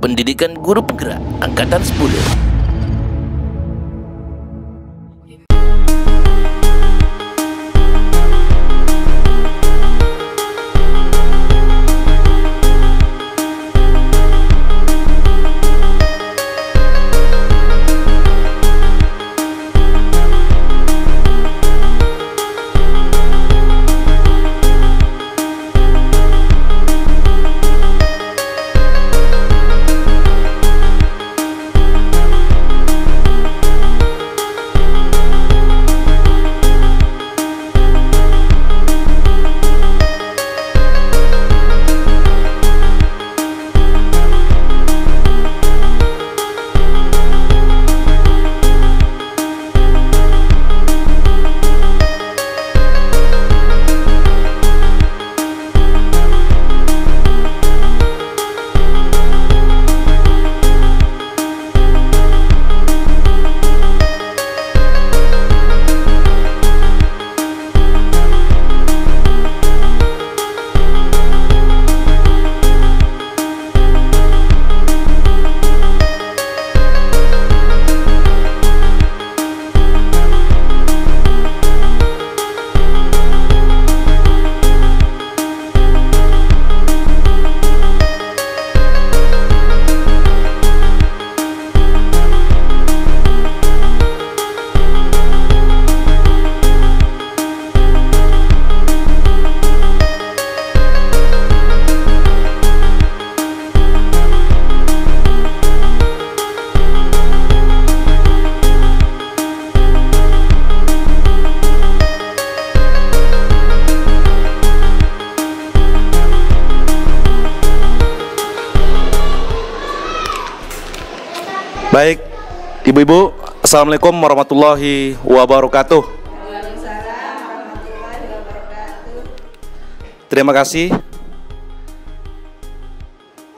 Pendidikan Guru Penggerak Angkatan 10. Baik, Ibu-ibu, Assalamualaikum warahmatullahi wabarakatuh. Waalaikumsalam warahmatullahi wabarakatuh. Terima kasih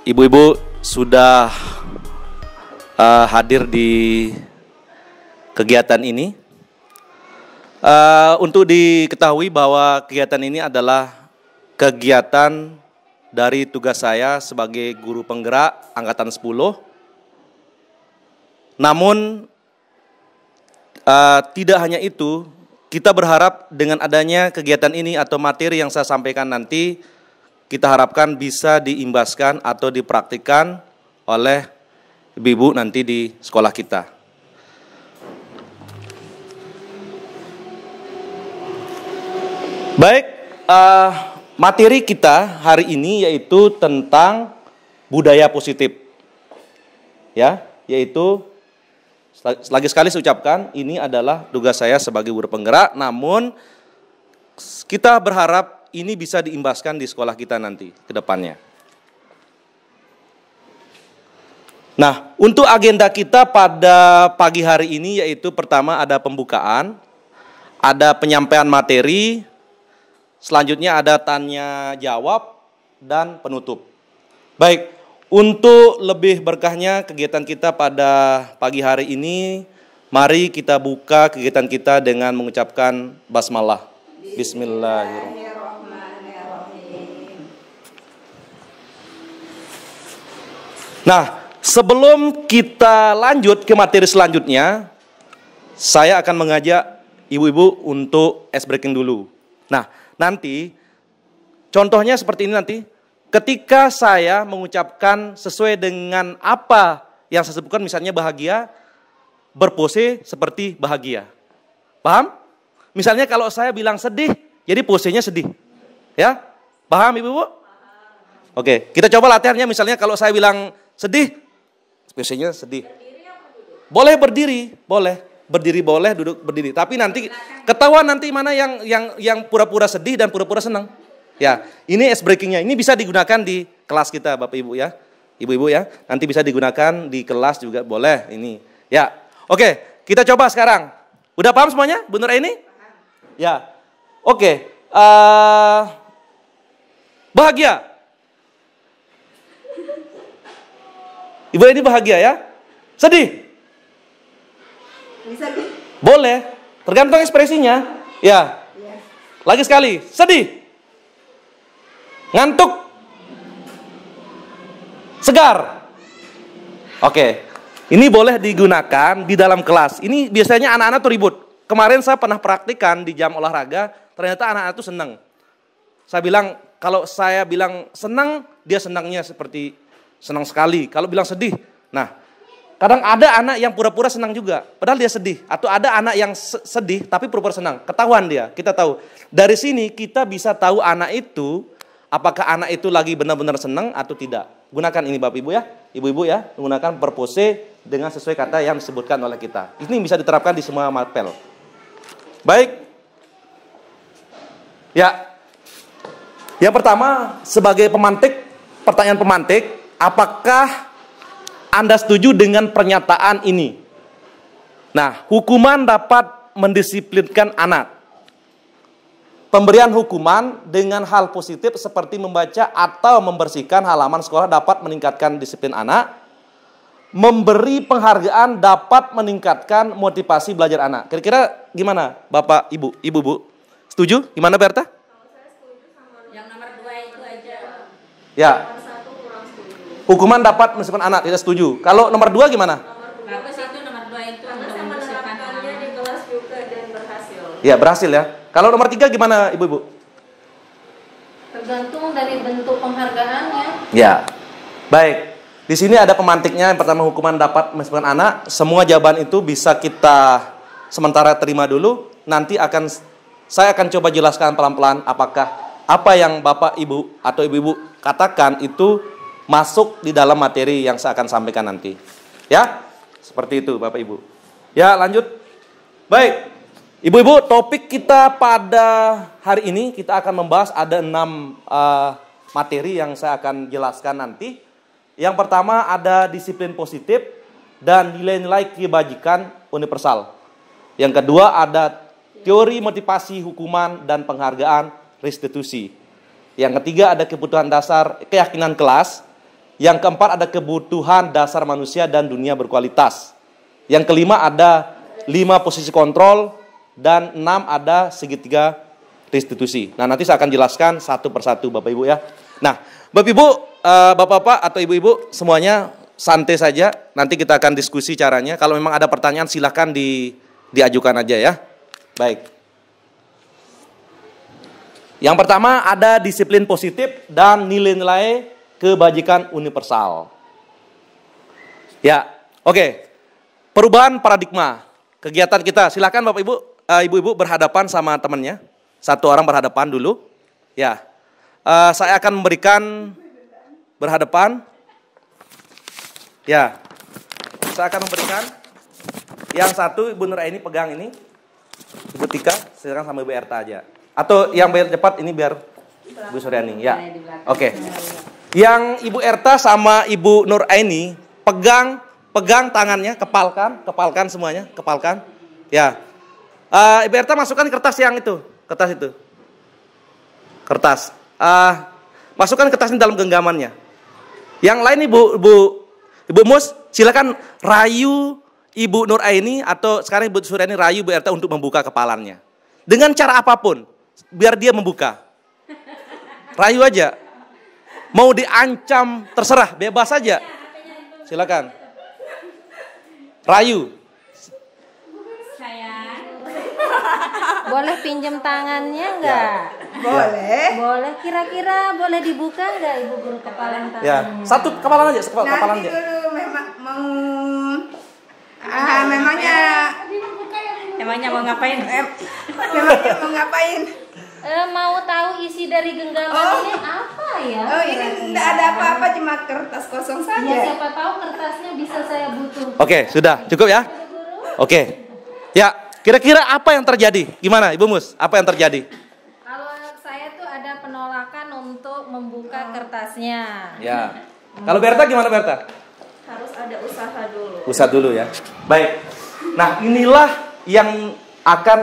Ibu-ibu sudah hadir di kegiatan ini. Untuk diketahui bahwa kegiatan ini adalah kegiatan dari tugas saya sebagai guru penggerak Angkatan 10. Namun tidak hanya itu, kita berharap dengan adanya kegiatan ini atau materi yang saya sampaikan nanti, kita harapkan bisa diimbaskan atau dipraktikkan oleh ibu-ibu nanti di sekolah kita. Baik, materi kita hari ini yaitu tentang budaya positif, ya, yaitu lagi sekali saya ucapkan, ini adalah tugas saya sebagai guru penggerak, namun kita berharap ini bisa diimbaskan di sekolah kita nanti ke depannya. Nah, untuk agenda kita pada pagi hari ini yaitu pertama ada pembukaan, ada penyampaian materi, selanjutnya ada tanya jawab, dan penutup. Baik. Untuk lebih berkahnya kegiatan kita pada pagi hari ini, mari kita buka kegiatan kita dengan mengucapkan basmalah. Bismillahirrahmanirrahim. Nah, sebelum kita lanjut ke materi selanjutnya, saya akan mengajak ibu-ibu untuk ice breaking dulu. Nah, nanti contohnya seperti ini nanti. Ketika saya mengucapkan sesuai dengan apa yang saya sebutkan, misalnya bahagia, berpose seperti bahagia. Paham? Misalnya kalau saya bilang sedih, jadi posenya sedih. Ya? Paham ibu-ibu? Oke, kita coba latihannya. Misalnya kalau saya bilang sedih, posenya sedih. Boleh berdiri, boleh. Berdiri boleh, duduk berdiri. Tapi nanti ketahuan nanti mana yang pura-pura sedih dan pura-pura senang. Ya, ini ice breakingnya. Ini bisa digunakan di kelas kita, Bapak Ibu ya, Ibu-ibu ya. Nanti bisa digunakan di kelas juga boleh. Ini, ya. Oke, kita coba sekarang. Udah paham semuanya, Bu Nur ini? Ya. Oke. Bahagia. Ibu ini bahagia ya. Sedih. Bisa di? Boleh. Tergantung ekspresinya. Ya. Lagi sekali. Sedih. Ngantuk, segar, Oke. Ini boleh digunakan di dalam kelas. Ini biasanya anak-anak tuh ribut. Kemarin saya pernah praktikan di jam olahraga, ternyata anak-anak tuh senang. Saya bilang, kalau saya bilang senang, dia senangnya seperti senang sekali. Kalau bilang sedih, nah kadang ada anak yang pura-pura senang juga, padahal dia sedih. Atau ada anak yang sedih tapi pura-pura senang, ketahuan dia. Kita tahu. Dari sini kita bisa tahu anak itu, apakah anak itu lagi benar-benar senang atau tidak. Gunakan ini Bapak Ibu ya, Ibu-ibu ya, menggunakan perpose dengan sesuai kata yang disebutkan oleh kita. Ini bisa diterapkan di semua mapel. Baik. Ya. Yang pertama, sebagai pemantik, pertanyaan pemantik, apakah Anda setuju dengan pernyataan ini? Nah, hukuman dapat mendisiplinkan anak. Pemberian hukuman dengan hal positif seperti membaca atau membersihkan halaman sekolah dapat meningkatkan disiplin anak. Memberi penghargaan dapat meningkatkan motivasi belajar anak. Kira-kira gimana Bapak, Ibu? Ibu-bu? Setuju? Gimana Berta? Yang nomor 2 itu aja. Ya. Nomor 1 kurang setuju. Hukuman dapat mendisiplinkan anak, tidak setuju. Kalau nomor 2 gimana? Bagus itu nomor 2 itu karena saya menerapkannya di kelas juga dan berhasil. Ya, berhasil ya. Kalau nomor 3 gimana Ibu-ibu? Tergantung dari bentuk penghargaannya. Ya. Baik. Di sini ada pemantiknya. Yang pertama, hukuman dapat mendisiplinkan anak. Semua jawaban itu bisa kita sementara terima dulu. Nanti saya akan coba jelaskan pelan-pelan apakah apa yang Bapak Ibu atau Ibu-ibu katakan itu masuk di dalam materi yang saya akan sampaikan nanti. Ya, seperti itu Bapak Ibu. Ya, lanjut. Baik, Ibu-ibu, topik kita pada hari ini kita akan membahas ada 6 materi yang saya akan jelaskan nanti. Yang pertama ada disiplin positif dan nilai-nilai kebajikan universal. Yang kedua ada teori motivasi hukuman dan penghargaan restitusi. Yang ketiga ada kebutuhan dasar keyakinan kelas. Yang keempat ada kebutuhan dasar manusia dan dunia berkualitas. Yang kelima ada 5 posisi kontrol dan 6 ada segitiga restitusi. Nah, nanti saya akan jelaskan satu persatu Bapak Ibu ya. Nah, Bapak Ibu, Bapak-bapak atau Ibu-ibu semuanya santai saja. Nanti kita akan diskusi caranya. Kalau memang ada pertanyaan silahkan diajukan aja ya. Baik. Yang pertama ada disiplin positif dan nilai-nilai kebajikan universal. Ya, oke. Perubahan paradigma. Kegiatan kita, silakan Bapak Ibu, Ibu-ibu berhadapan sama temannya. Satu orang berhadapan dulu. Ya, saya akan memberikan berhadapan. Ya, saya akan memberikan. Yang satu Ibu Nuraini pegang ini. Ibu Tika, silakan sama Ibu Erta aja. Atau yang biar cepat ini biar Ibu Suryani. Ya, oke. Yang Ibu Erta sama Ibu Nuraini pegang tangannya, kepalkan semuanya, kepalkan. Ya. Ibu Erta masukkan kertas yang itu, kertas. Masukkan kertas ini dalam genggamannya. Yang lain Ibu Mus, silakan rayu Ibu Nuraini atau sekarang Ibu Suryani rayu Ibu Erta untuk membuka kepalanya. Dengan cara apapun, biar dia membuka. Rayu aja. Mau diancam, terserah, bebas aja. Silakan. Rayu. Boleh pinjam tangannya enggak? Boleh. Boleh, kira-kira boleh dibuka enggak Ibu Guru kepalan tangannya? Ya, satu kepalan aja, kepalan Nanti aja. dulu memangnya mau ngapain? Memangnya mau ngapain? Mau tahu isi dari genggaman ini apa ya? Oh, ini enggak ada apa-apa, cuma kertas kosong Ya, saja. siapa tahu kertasnya bisa saya butuh. Oke, sudah cukup ya. Oke. Ya, kira-kira apa yang terjadi? Gimana Ibu Mus? Apa yang terjadi? Kalau saya tuh ada penolakan untuk membuka kertasnya. Ya. Kalau Berta gimana Berta? Harus ada usaha dulu. Usaha dulu ya. Baik. Nah, inilah yang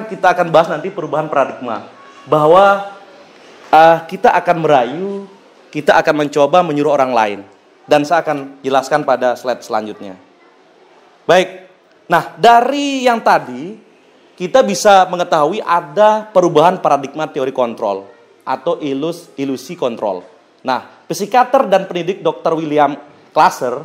kita akan bahas nanti perubahan paradigma. Bahwa kita akan merayu, kita akan mencoba menyuruh orang lain. Dan saya akan jelaskan pada slide selanjutnya. Baik. Nah, dari yang tadi kita bisa mengetahui ada perubahan paradigma teori kontrol atau ilusi kontrol. Nah, psikiater dan pendidik Dr. William Glasser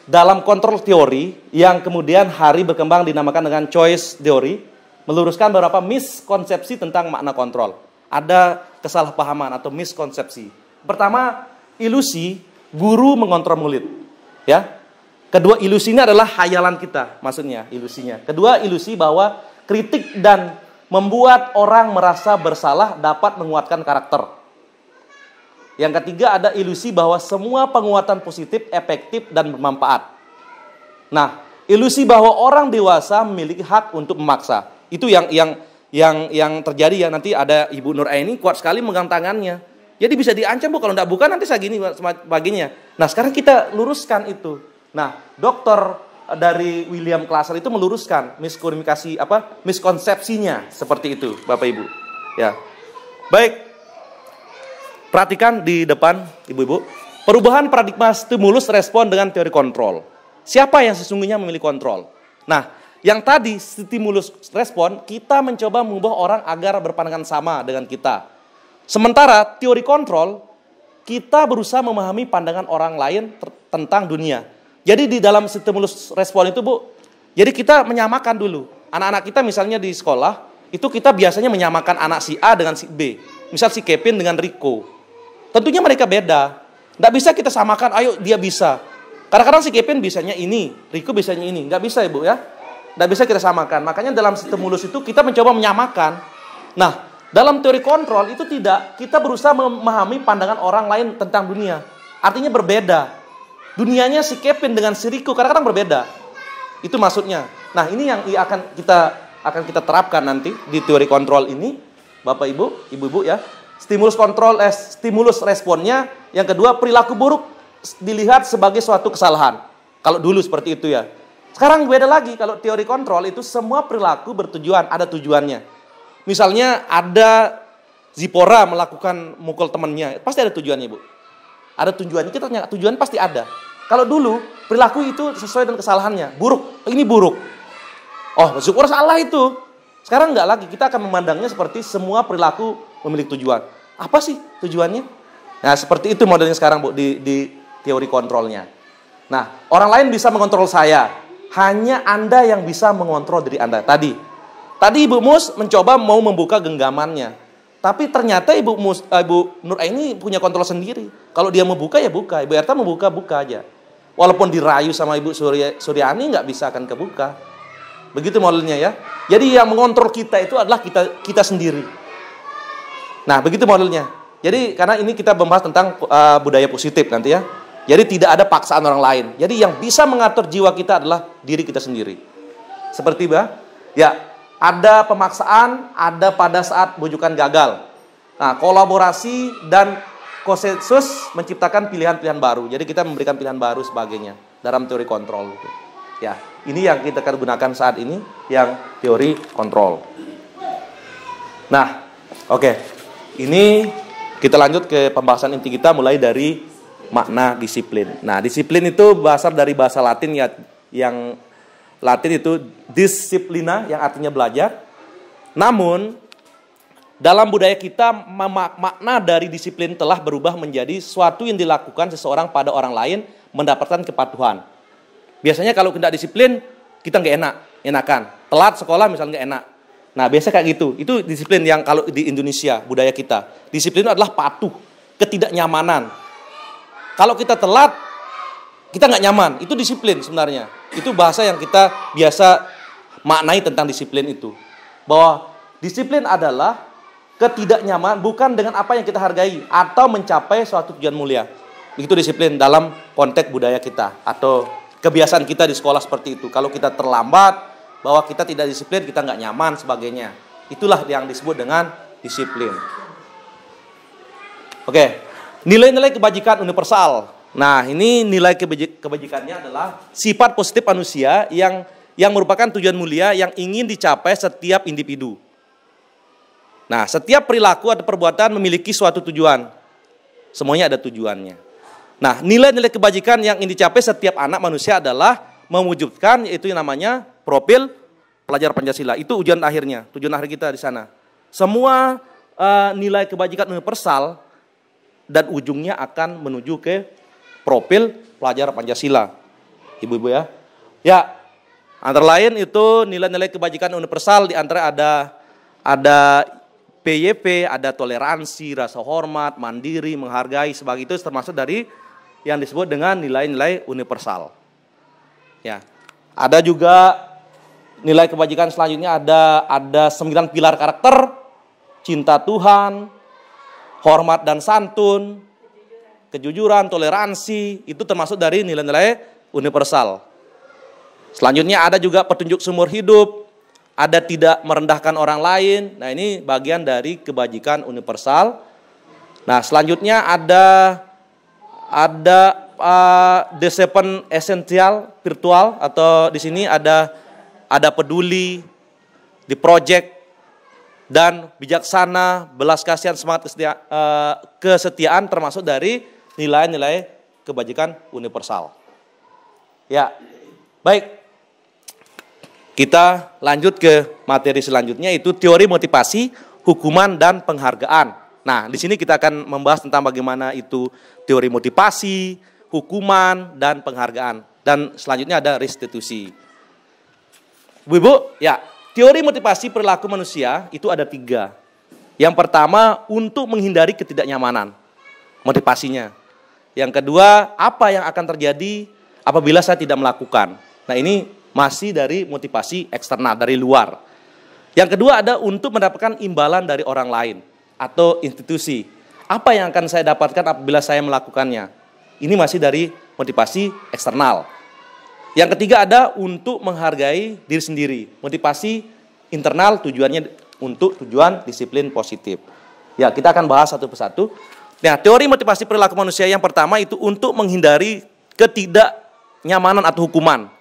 dalam kontrol teori yang kemudian hari berkembang dinamakan dengan choice theory, meluruskan beberapa miskonsepsi tentang makna kontrol. Ada kesalahpahaman atau miskonsepsi. Pertama, ilusi guru mengontrol murid. Ya. Kedua, ilusi ini adalah hayalan kita, maksudnya ilusinya. Kedua, ilusi bahwa kritik dan membuat orang merasa bersalah dapat menguatkan karakter. Yang ketiga, ada ilusi bahwa semua penguatan positif efektif dan bermanfaat. Nah, ilusi bahwa orang dewasa memiliki hak untuk memaksa. Itu yang terjadi ya. Nanti ada Ibu Nur Aini kuat sekali megang tangannya. Jadi bisa diancam, Bu, kalau enggak buka nanti segini sebagainya. Nah, sekarang kita luruskan itu. Nah, dokter dari William Glasser itu meluruskan miskonsepsinya seperti itu, Bapak Ibu. Ya. Baik. Perhatikan di depan, Ibu-ibu. Perubahan paradigma stimulus respon dengan teori kontrol. Siapa yang sesungguhnya memilih kontrol? Nah, yang tadi stimulus respon, kita mencoba mengubah orang agar berpandangan sama dengan kita. Sementara teori kontrol, kita berusaha memahami pandangan orang lain tentang dunia. Jadi di dalam stimulus respon itu, Bu, jadi kita menyamakan dulu. Anak-anak kita misalnya di sekolah, itu kita biasanya menyamakan anak si A dengan si B. Misal si Kevin dengan Rico. Tentunya mereka beda. Nggak bisa kita samakan, ayo dia bisa. Kadang-kadang si Kevin bisanya ini, Rico bisanya ini. Nggak bisa, Ibu, ya. Nggak bisa kita samakan. Makanya dalam stimulus itu kita mencoba menyamakan. Nah, dalam teori kontrol itu tidak. Kita berusaha memahami pandangan orang lain tentang dunia. Artinya berbeda. Dunianya si Kevin dengan si Rico kadang-kadang berbeda. Itu maksudnya. Nah, ini yang akan kita terapkan nanti di teori kontrol ini. Bapak Ibu, Ibu-ibu ya. Stimulus responnya. Yang kedua, perilaku buruk dilihat sebagai suatu kesalahan. Kalau dulu seperti itu ya. Sekarang beda lagi. Kalau teori kontrol itu semua perilaku bertujuan, ada tujuannya. Misalnya ada Zipora melakukan mukul temannya, pasti ada tujuannya, Bu. Ada tujuannya, kita tanya tujuan pasti ada. Kalau dulu perilaku itu sesuai dengan kesalahannya, buruk, ini buruk. Oh, Zipora salah itu. Sekarang enggak lagi, kita akan memandangnya seperti semua perilaku memiliki tujuan. Apa sih tujuannya? Nah, seperti itu modelnya sekarang, Bu, di teori kontrolnya. Nah, orang lain bisa mengontrol saya. Hanya Anda yang bisa mengontrol diri Anda. Tadi Ibu Mus mencoba mau membuka genggamannya. Tapi ternyata Ibu Nur Aini punya kontrol sendiri. Kalau dia mau buka, ya buka. Ibu Erta mau buka aja. Walaupun dirayu sama Ibu Suryani, nggak bisa akan kebuka. Begitu modelnya ya. Jadi yang mengontrol kita itu adalah kita sendiri. Nah, begitu modelnya. Jadi karena ini kita membahas tentang budaya positif nanti ya. Jadi tidak ada paksaan orang lain. Jadi yang bisa mengatur jiwa kita adalah diri kita sendiri. Seperti ya, ada pemaksaan, ada pada saat bujukan gagal. Nah, kolaborasi dan konsensus menciptakan pilihan-pilihan baru. Jadi kita memberikan pilihan baru sebagainya dalam teori kontrol. Ya, ini yang kita akan gunakan saat ini, yang teori kontrol. Nah, oke. Ini kita lanjut ke pembahasan inti kita mulai dari makna disiplin. Nah, disiplin itu berasal dari bahasa Latin ya, yang Latin itu disciplina, yang artinya belajar. Namun dalam budaya kita makna dari disiplin telah berubah menjadi suatu yang dilakukan seseorang pada orang lain mendapatkan kepatuhan. Biasanya kalau tidak disiplin kita nggak enakan. Telat sekolah misalnya nggak enak. Nah, biasa kayak gitu. Itu disiplin yang kalau di Indonesia, budaya kita. Disiplin itu adalah patuh, ketidaknyamanan. Kalau kita telat, kita nggak nyaman. Itu disiplin sebenarnya. Itu bahasa yang kita biasa maknai tentang disiplin itu. Bahwa disiplin adalah ketidaknyamanan bukan dengan apa yang kita hargai atau mencapai suatu tujuan mulia. Begitu disiplin dalam konteks budaya kita atau kebiasaan kita di sekolah seperti itu. Kalau kita terlambat, bahwa kita tidak disiplin, kita nggak nyaman, sebagainya. Itulah yang disebut dengan disiplin. Oke, nilai-nilai kebajikan universal. Nah, ini nilai kebajikannya adalah sifat positif manusia yang merupakan tujuan mulia yang ingin dicapai setiap individu. Nah, setiap perilaku atau perbuatan memiliki suatu tujuan. Semuanya ada tujuannya. Nah, nilai-nilai kebajikan yang ingin dicapai setiap anak manusia adalah mewujudkan, yaitu yang namanya profil pelajar Pancasila. Itu ujian akhirnya, tujuan akhir kita di sana. Semua nilai kebajikan universal dan ujungnya akan menuju ke profil pelajar Pancasila. Ibu-ibu ya. Ya, antara lain itu nilai-nilai kebajikan universal, di antara ada PYP, ada toleransi, rasa hormat, mandiri, menghargai, sebagai itu termasuk dari yang disebut dengan nilai-nilai universal. Ya. Ada juga nilai kebajikan selanjutnya, ada 9 pilar karakter: cinta Tuhan, hormat dan santun, kejujuran, toleransi, itu termasuk dari nilai-nilai universal. Selanjutnya ada juga petunjuk seumur hidup, ada tidak merendahkan orang lain. Nah, ini bagian dari kebajikan universal. Nah, selanjutnya ada the seven essential virtual, atau di sini ada peduli, di project, dan bijaksana, belas kasihan, semangat kesetiaan, termasuk dari nilai-nilai kebajikan universal. Ya, baik. Kita lanjut ke materi selanjutnya, itu teori motivasi, hukuman, dan penghargaan. Nah, di sini kita akan membahas tentang bagaimana itu teori motivasi, hukuman, dan penghargaan. Dan selanjutnya ada restitusi. Bu-ibu, ya, teori motivasi perilaku manusia itu ada 3. Yang pertama, untuk menghindari ketidaknyamanan, motivasinya. Yang kedua, apa yang akan terjadi apabila saya tidak melakukan. Nah, ini masih dari motivasi eksternal, dari luar. Yang kedua ada untuk mendapatkan imbalan dari orang lain atau institusi. Apa yang akan saya dapatkan apabila saya melakukannya? Ini masih dari motivasi eksternal. Yang ketiga ada untuk menghargai diri sendiri. Motivasi internal, tujuannya untuk tujuan disiplin positif. Ya, kita akan bahas satu persatu. Nah, teori motivasi perilaku manusia yang pertama itu untuk menghindari ketidaknyamanan atau hukuman.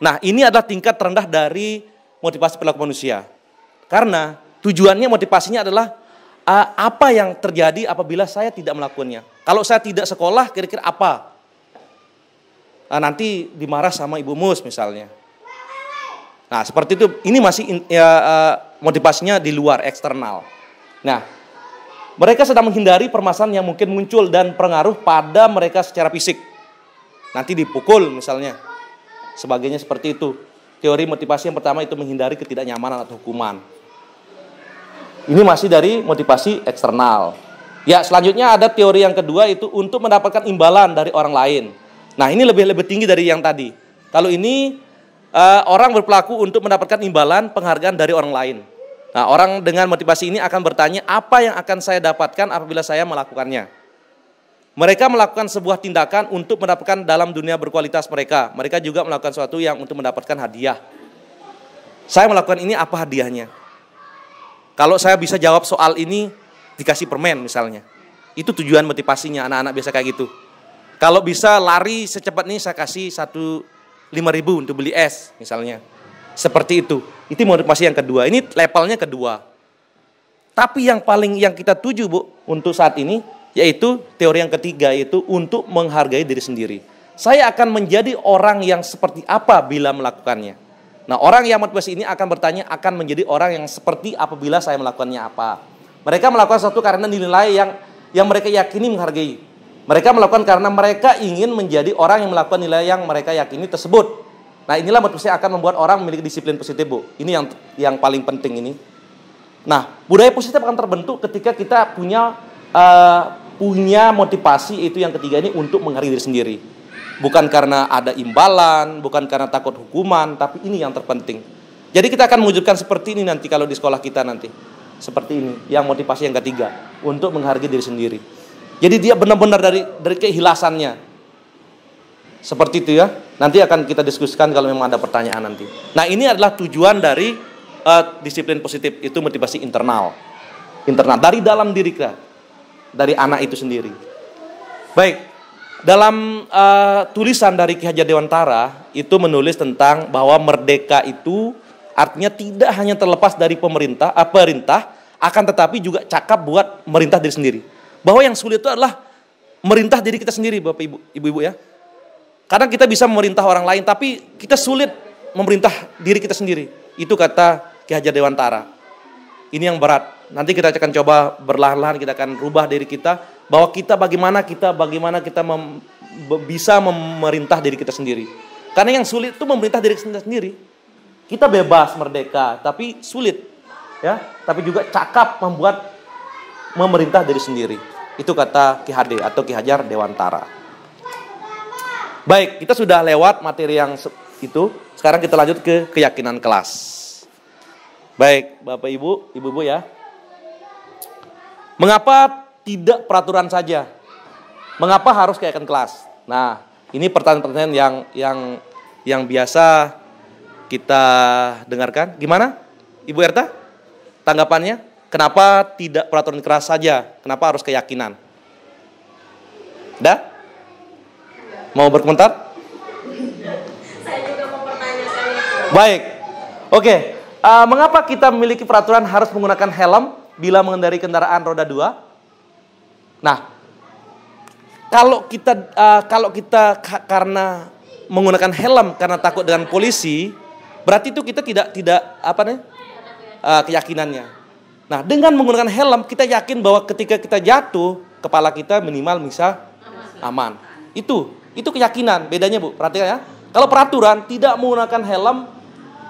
Nah, ini adalah tingkat terendah dari motivasi perilaku manusia. Karena tujuannya, motivasinya adalah apa yang terjadi apabila saya tidak melakukannya. Kalau saya tidak sekolah, kira-kira apa? Nanti dimarah sama Ibu Mus misalnya. Nah, seperti itu. Ini masih motivasinya di luar, eksternal. Nah, mereka sedang menghindari permasalahan yang mungkin muncul dan pengaruh pada mereka secara fisik. Nanti dipukul misalnya. Sebagainya seperti itu. Teori motivasi yang pertama itu menghindari ketidaknyamanan atau hukuman. Ini masih dari motivasi eksternal. Ya, selanjutnya ada teori yang kedua itu untuk mendapatkan imbalan dari orang lain. Nah, ini lebih tinggi dari yang tadi. Kalau ini orang berperilaku untuk mendapatkan imbalan, penghargaan dari orang lain. Nah, orang dengan motivasi ini akan bertanya, apa yang akan saya dapatkan apabila saya melakukannya? Mereka melakukan sebuah tindakan untuk mendapatkan dalam dunia berkualitas mereka. Mereka juga melakukan sesuatu yang untuk mendapatkan hadiah. Saya melakukan ini, apa hadiahnya? Kalau saya bisa jawab soal ini, dikasih permen misalnya. Itu tujuan motivasinya, anak-anak biasa kayak gitu. Kalau bisa lari secepat ini, saya kasih 5.000 untuk beli es misalnya. Seperti itu. Itu motivasi yang kedua. Ini levelnya kedua. Tapi yang kita tuju, Bu, untuk saat ini, yaitu teori yang ketiga, yaitu untuk menghargai diri sendiri. Saya akan menjadi orang yang seperti apa bila melakukannya. Nah, orang yang motivasi ini akan bertanya, akan menjadi orang yang seperti apabila saya melakukannya apa. Mereka melakukan sesuatu karena nilai yang mereka yakini menghargai. Mereka melakukan karena mereka ingin menjadi orang yang melakukan nilai yang mereka yakini tersebut. Nah, inilah motivasi akan membuat orang memiliki disiplin positif, Bu. Ini yang paling penting ini. Nah, budaya positif akan terbentuk ketika kita punya motivasi, itu yang ketiga ini, untuk menghargai diri sendiri. Bukan karena ada imbalan, bukan karena takut hukuman, tapi ini yang terpenting. Jadi kita akan mewujudkan seperti ini nanti kalau di sekolah kita nanti. Seperti ini, yang motivasi yang ketiga, untuk menghargai diri sendiri. Jadi dia benar-benar dari keikhlasannya. Seperti itu ya. Nanti akan kita diskusikan kalau memang ada pertanyaan nanti. Nah, ini adalah tujuan dari disiplin positif, itu motivasi internal. Internal, dari dalam diri kita. Dari anak itu sendiri. Baik, dalam tulisan dari Ki Hajar Dewantara itu menulis tentang bahwa merdeka itu artinya tidak hanya terlepas dari perintah, akan tetapi juga cakap buat merintah diri sendiri. Bahwa yang sulit itu adalah merintah diri kita sendiri, Bapak Ibu ya. Kadang kita bisa memerintah orang lain, tapi kita sulit memerintah diri kita sendiri. Itu kata Ki Hajar Dewantara. Ini yang berat. Nanti kita akan coba berlahan-lahan, kita akan rubah diri kita, bahwa kita bagaimana kita bisa memerintah diri kita sendiri. Karena yang sulit itu memerintah diri sendiri. Kita bebas, merdeka, tapi sulit. Ya, tapi juga cakap membuat memerintah diri sendiri. Itu kata Ki Hade atau Ki Hajar Dewantara. Baik, kita sudah lewat materi yang itu. Sekarang kita lanjut ke keyakinan kelas. Baik, Bapak Ibu, Ibu-ibu ya. Mengapa tidak peraturan saja? Mengapa harus keyakinan kelas? Nah, ini pertanyaan-pertanyaan yang biasa kita dengarkan. Gimana, Ibu Erta? Tanggapannya? Kenapa tidak peraturan keras saja? Kenapa harus keyakinan? Dah? Mau berkomentar? Saya juga mau pertanyakan itu. Baik. Oke. Mengapa kita memiliki peraturan harus menggunakan helm bila mengendarai kendaraan roda 2? Nah, kalau kita karena menggunakan helm karena takut dengan polisi, berarti itu kita tidak keyakinannya. Nah, dengan menggunakan helm kita yakin bahwa ketika kita jatuh, kepala kita minimal bisa aman. Itu keyakinan. Bedanya, Bu, perhatikan ya. Kalau peraturan tidak menggunakan helm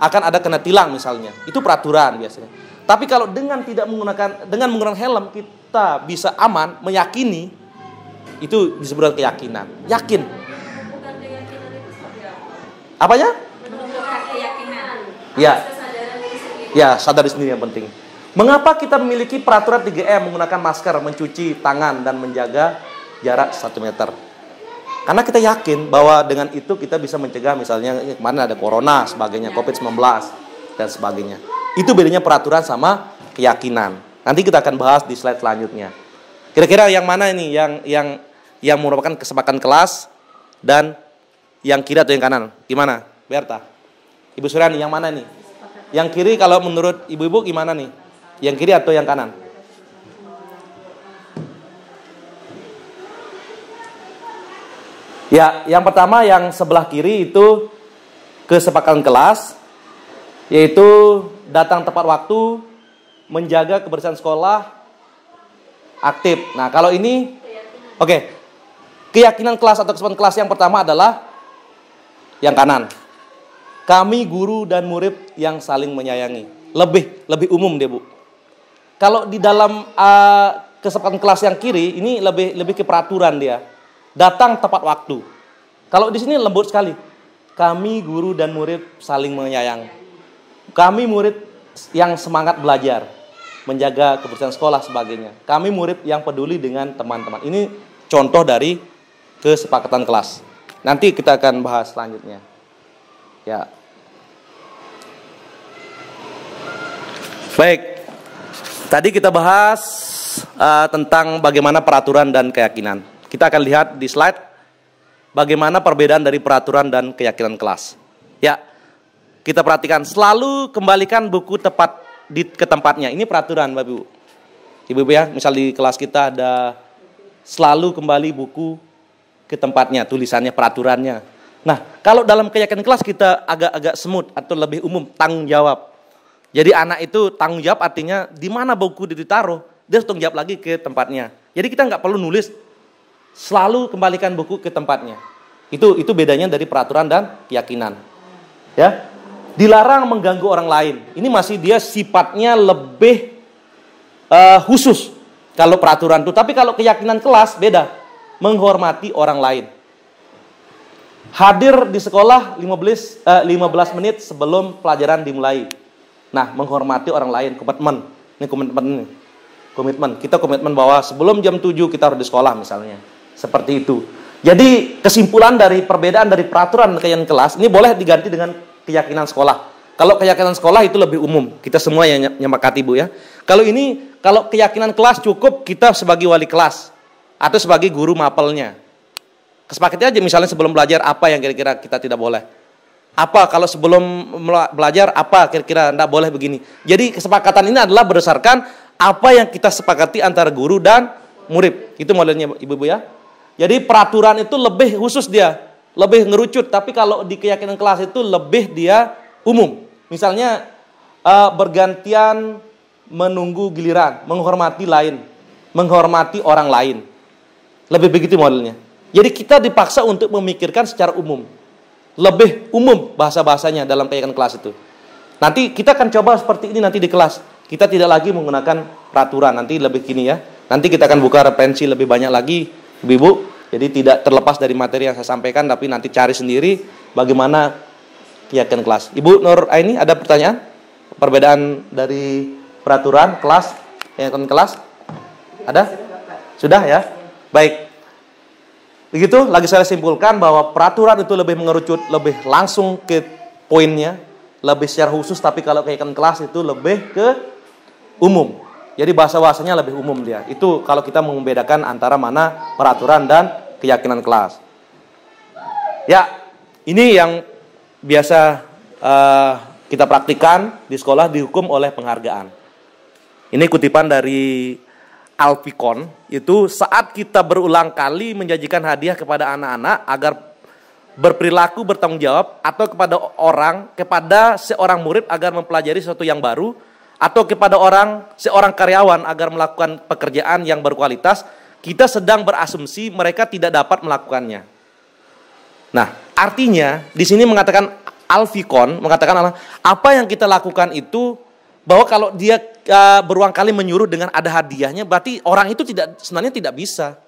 akan ada kena tilang misalnya. Itu peraturan biasanya. Tapi kalau dengan menggunakan helm kita bisa aman, meyakini, itu disebut keyakinan. Yakin. Bukan keyakinan itu seperti apa? Apanya? Menunjukkan keyakinan. Ya. Kesadaran diri sendiri. Ya, sadar diri sendiri yang penting. Mengapa kita memiliki peraturan 3M menggunakan masker, mencuci tangan, dan menjaga jarak 1 meter? Karena kita yakin bahwa dengan itu kita bisa mencegah misalnya kemarin ada corona, sebagainya, COVID-19, dan sebagainya. Itu bedanya peraturan sama keyakinan. Nanti kita akan bahas di slide selanjutnya. Kira-kira yang mana ini yang merupakan kesepakatan kelas dan yang kiri atau yang kanan? Gimana, Berta? Ibu Suryani, yang mana nih? Yang kiri kalau menurut ibu-ibu gimana nih? Yang kiri atau yang kanan? Ya, yang pertama yang sebelah kiri itu kesepakatan kelas, yaitu datang tepat waktu, menjaga kebersihan sekolah, aktif. Nah, kalau ini, oke. Keyakinan kelas atau kesepakatan kelas yang pertama adalah yang kanan. Kami guru dan murid yang saling menyayangi. Lebih umum deh, Bu. Kalau di dalam kesepakatan kelas yang kiri ini lebih ke peraturan dia. Datang tepat waktu. Kalau di sini lembut sekali. Kami guru dan murid saling menyayangi. Kami murid yang semangat belajar, menjaga kebersihan sekolah sebagainya. Kami murid yang peduli dengan teman-teman. Ini contoh dari kesepakatan kelas. Nanti kita akan bahas selanjutnya. Ya. Baik. Tadi kita bahas tentang bagaimana peraturan dan keyakinan. Kita akan lihat di slide bagaimana perbedaan dari peraturan dan keyakinan kelas. Ya. Kita perhatikan, selalu kembalikan buku tepat ke tempatnya. Ini peraturan, Bapak Ibu. Ibu-ibu ya, misal di kelas kita ada selalu kembali buku ke tempatnya, tulisannya, peraturannya. Nah, kalau dalam keyakinan kelas kita agak semut atau lebih umum, tanggung jawab. Jadi anak itu tanggung jawab artinya di mana buku ditaruh, dia harus tanggung jawab lagi ke tempatnya. Jadi kita nggak perlu nulis selalu kembalikan buku ke tempatnya. Itu bedanya dari peraturan dan keyakinan. Ya. Dilarang mengganggu orang lain. Ini masih dia sifatnya lebih khusus kalau peraturan itu. Tapi kalau keyakinan kelas beda. Menghormati orang lain. Hadir di sekolah 15 menit sebelum pelajaran dimulai. Nah, menghormati orang lain, komitmen. Ini komitmen. Kita komitmen bahwa sebelum jam 7 kita harus di sekolah misalnya. Seperti itu. Jadi kesimpulan dari perbedaan dari peraturan dan keyakinan kelas ini boleh diganti dengan keyakinan sekolah. Kalau keyakinan sekolah itu lebih umum. Kita semua yang nyepakati, Bu ya. Kalau keyakinan kelas cukup kita sebagai wali kelas atau sebagai guru mapelnya. Kesepakatan aja misalnya sebelum belajar apa yang kira-kira kita tidak boleh. Apa kalau sebelum belajar apa kira-kira tidak boleh begini. Jadi kesepakatan ini adalah berdasarkan apa yang kita sepakati antara guru dan murid. Itu modelnya, Ibu-ibu ya. Jadi peraturan itu lebih khusus dia, lebih ngerucut. Tapi kalau di keyakinan kelas itu lebih dia umum. Misalnya bergantian menunggu giliran, menghormati lain, menghormati orang lain. Lebih begitu modelnya. Jadi kita dipaksa untuk memikirkan secara umum. lebih umum bahasa-bahasanya dalam kegiatan kelas itu. Nanti kita akan coba seperti ini nanti di kelas. Kita tidak lagi menggunakan peraturan, nanti lebih gini ya. Nanti kita akan buka referensi lebih banyak lagi, Ibu-ibu. Jadi tidak terlepas dari materi yang saya sampaikan, tapi nanti cari sendiri bagaimana kegiatan kelas. Ibu Nur Aini, ada pertanyaan? Perbedaan dari peraturan kelas, kegiatan kelas? Ada? Sudah ya? Baik. Begitu, lagi saya simpulkan bahwa peraturan itu lebih mengerucut, lebih langsung ke poinnya, lebih secara khusus, tapi kalau kegiatan kelas itu lebih ke umum. Jadi bahasa-bahasanya lebih umum dia. Itu kalau kita membedakan antara mana peraturan dan keyakinan kelas. Ya, ini yang biasa kita praktikan di sekolah, dihukum oleh penghargaan. Ini kutipan dari Alfikon, itu saat kita berulang kali menjanjikan hadiah kepada anak-anak agar berperilaku bertanggung jawab, atau kepada seorang murid agar mempelajari sesuatu yang baru, atau kepada seorang karyawan agar melakukan pekerjaan yang berkualitas, kita sedang berasumsi mereka tidak dapat melakukannya. Nah, artinya di sini mengatakan Alfikon mengatakan apa yang kita lakukan itu, bahwa kalau dia berulang kali menyuruh dengan ada hadiahnya, berarti orang itu sebenarnya tidak bisa.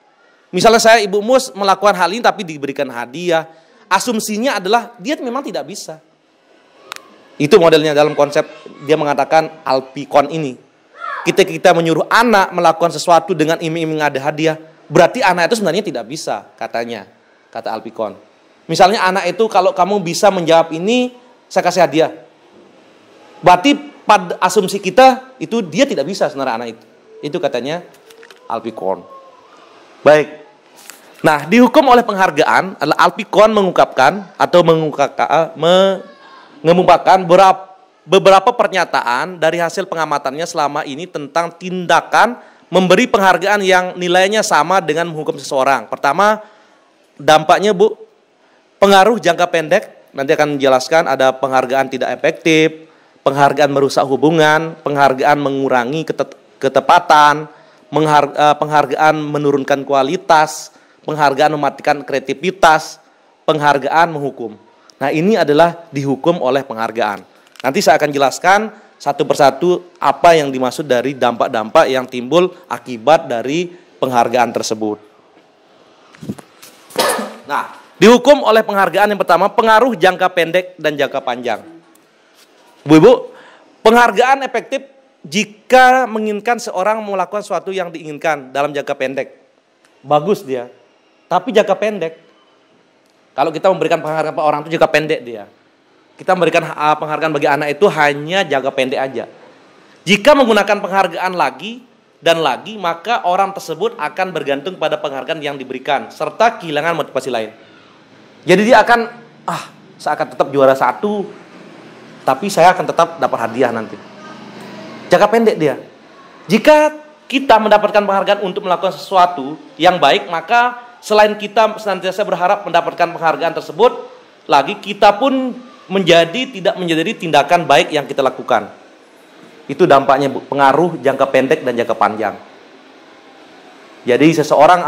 Misalnya saya, Ibu Mus, melakukan hal ini tapi diberikan hadiah, asumsinya adalah dia memang tidak bisa. Itu modelnya dalam konsep dia mengatakan Alfikon ini. Kita menyuruh anak melakukan sesuatu dengan iming-iming ada hadiah, berarti anak itu sebenarnya tidak bisa, katanya, kata Alfikon. Misalnya anak itu, kalau kamu bisa menjawab ini, saya kasih hadiah. Berarti pada asumsi kita itu dia tidak bisa sebenarnya anak itu. Itu katanya Alfikon. Baik. Nah, dihukum oleh penghargaan adalah Alfikon mengungkapkan atau mengemukakan beberapa pernyataan dari hasil pengamatannya selama ini tentang tindakan memberi penghargaan yang nilainya sama dengan menghukum seseorang. Pertama, dampaknya, Bu, pengaruh jangka pendek. Nanti akan menjelaskan ada penghargaan tidak efektif, penghargaan merusak hubungan, penghargaan mengurangi ketepatan, penghargaan menurunkan kualitas, penghargaan mematikan kreativitas, penghargaan menghukum. Nah, ini adalah dihukum oleh penghargaan. Nanti saya akan jelaskan satu persatu apa yang dimaksud dari dampak-dampak yang timbul akibat dari penghargaan tersebut. Nah, dihukum oleh penghargaan yang pertama, pengaruh jangka pendek dan jangka panjang. Bu-ibu, penghargaan efektif jika menginginkan seorang melakukan sesuatu yang diinginkan dalam jangka pendek. Bagus dia, tapi jangka pendek. Kalau kita memberikan penghargaan pada orang itu jangka pendek dia. Kita memberikan penghargaan bagi anak itu hanya jangka pendek aja. Jika menggunakan penghargaan lagi dan lagi, maka orang tersebut akan bergantung pada penghargaan yang diberikan, serta kehilangan motivasi lain. Jadi dia akan, saya akan tetap juara 1, tapi saya akan tetap dapat hadiah nanti. Jangka pendek dia. Jika kita mendapatkan penghargaan untuk melakukan sesuatu yang baik, maka selain kita senantiasa berharap mendapatkan penghargaan tersebut, lagi kita pun tidak menjadi tindakan baik yang kita lakukan. Itu dampaknya, Bu, pengaruh jangka pendek dan jangka panjang. Jadi seseorang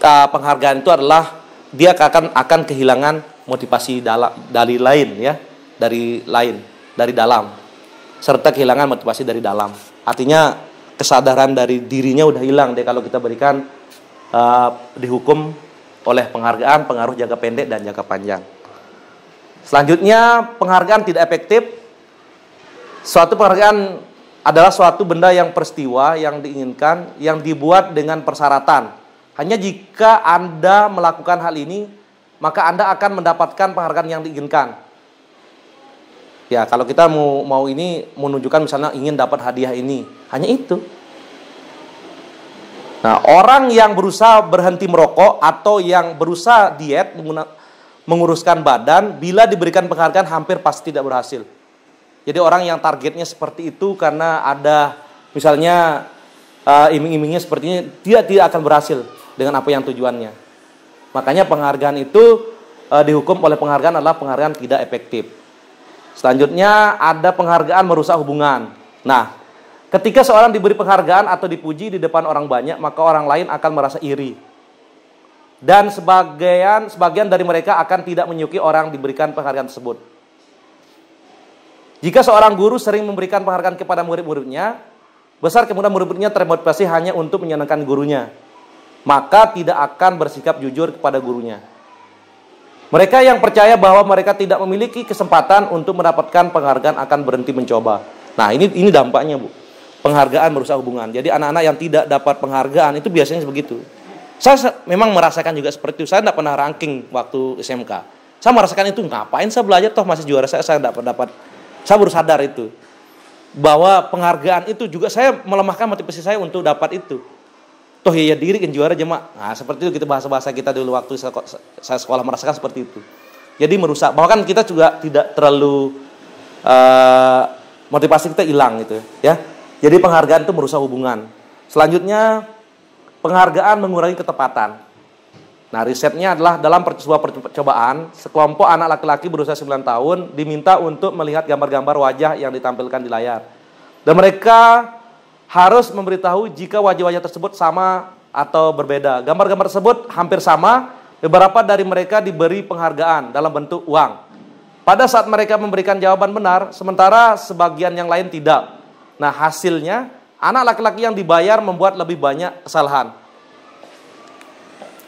penghargaan itu adalah dia akan kehilangan motivasi dari dalam, serta kehilangan motivasi dari dalam. Artinya kesadaran dari dirinya udah hilang deh kalau kita berikan dihukum oleh penghargaan, pengaruh jangka pendek dan jangka panjang. Selanjutnya, penghargaan tidak efektif. Suatu penghargaan adalah suatu benda yang peristiwa yang diinginkan, yang dibuat dengan persyaratan. Hanya jika Anda melakukan hal ini, maka Anda akan mendapatkan penghargaan yang diinginkan. Ya, kalau kita mau menunjukkan misalnya ingin dapat hadiah ini, hanya itu. Nah, orang yang berusaha berhenti merokok atau yang berusaha diet, menguruskan badan, bila diberikan penghargaan hampir pasti tidak berhasil. Jadi orang yang targetnya seperti itu karena ada misalnya iming-imingnya seperti ini, dia tidak akan berhasil dengan apa yang tujuannya. Makanya penghargaan itu dihukum oleh penghargaan adalah penghargaan tidak efektif. Selanjutnya ada penghargaan merusak hubungan. Nah, ketika seorang diberi penghargaan atau dipuji di depan orang banyak, maka orang lain akan merasa iri. dan sebagian dari mereka akan tidak menyukai orang diberikan penghargaan tersebut. Jika seorang guru sering memberikan penghargaan kepada murid-muridnya, besar kemungkinan murid-muridnya termotivasi hanya untuk menyenangkan gurunya, maka tidak akan bersikap jujur kepada gurunya. Mereka yang percaya bahwa mereka tidak memiliki kesempatan untuk mendapatkan penghargaan akan berhenti mencoba. Nah, ini dampaknya, Bu. Penghargaan merusak hubungan. Jadi anak-anak yang tidak dapat penghargaan itu biasanya begitu. Saya memang merasakan juga seperti itu. Saya tidak pernah ranking waktu SMK. Saya merasakan itu, ngapain saya belajar toh masih juara saya dapat. Saya baru sadar itu. Bahwa penghargaan itu juga saya melemahkan motivasi saya untuk dapat itu. Toh ya diri kan juara jemaah. Nah, seperti itu gitu bahasa-bahasa kita dulu waktu saya sekolah merasakan seperti itu. Jadi merusak. Bahkan kita juga tidak terlalu motivasi kita hilang gitu ya. Jadi penghargaan itu merusak hubungan. Selanjutnya, penghargaan mengurangi ketepatan. Nah, risetnya adalah dalam sebuah percobaan, sekelompok anak laki-laki berusia 9 tahun diminta untuk melihat gambar-gambar wajah yang ditampilkan di layar. Dan mereka harus memberitahu jika wajah-wajah tersebut sama atau berbeda. Gambar-gambar tersebut hampir sama, beberapa dari mereka diberi penghargaan dalam bentuk uang. Pada saat mereka memberikan jawaban benar, sementara sebagian yang lain tidak. Nah, hasilnya anak laki-laki yang dibayar membuat lebih banyak kesalahan.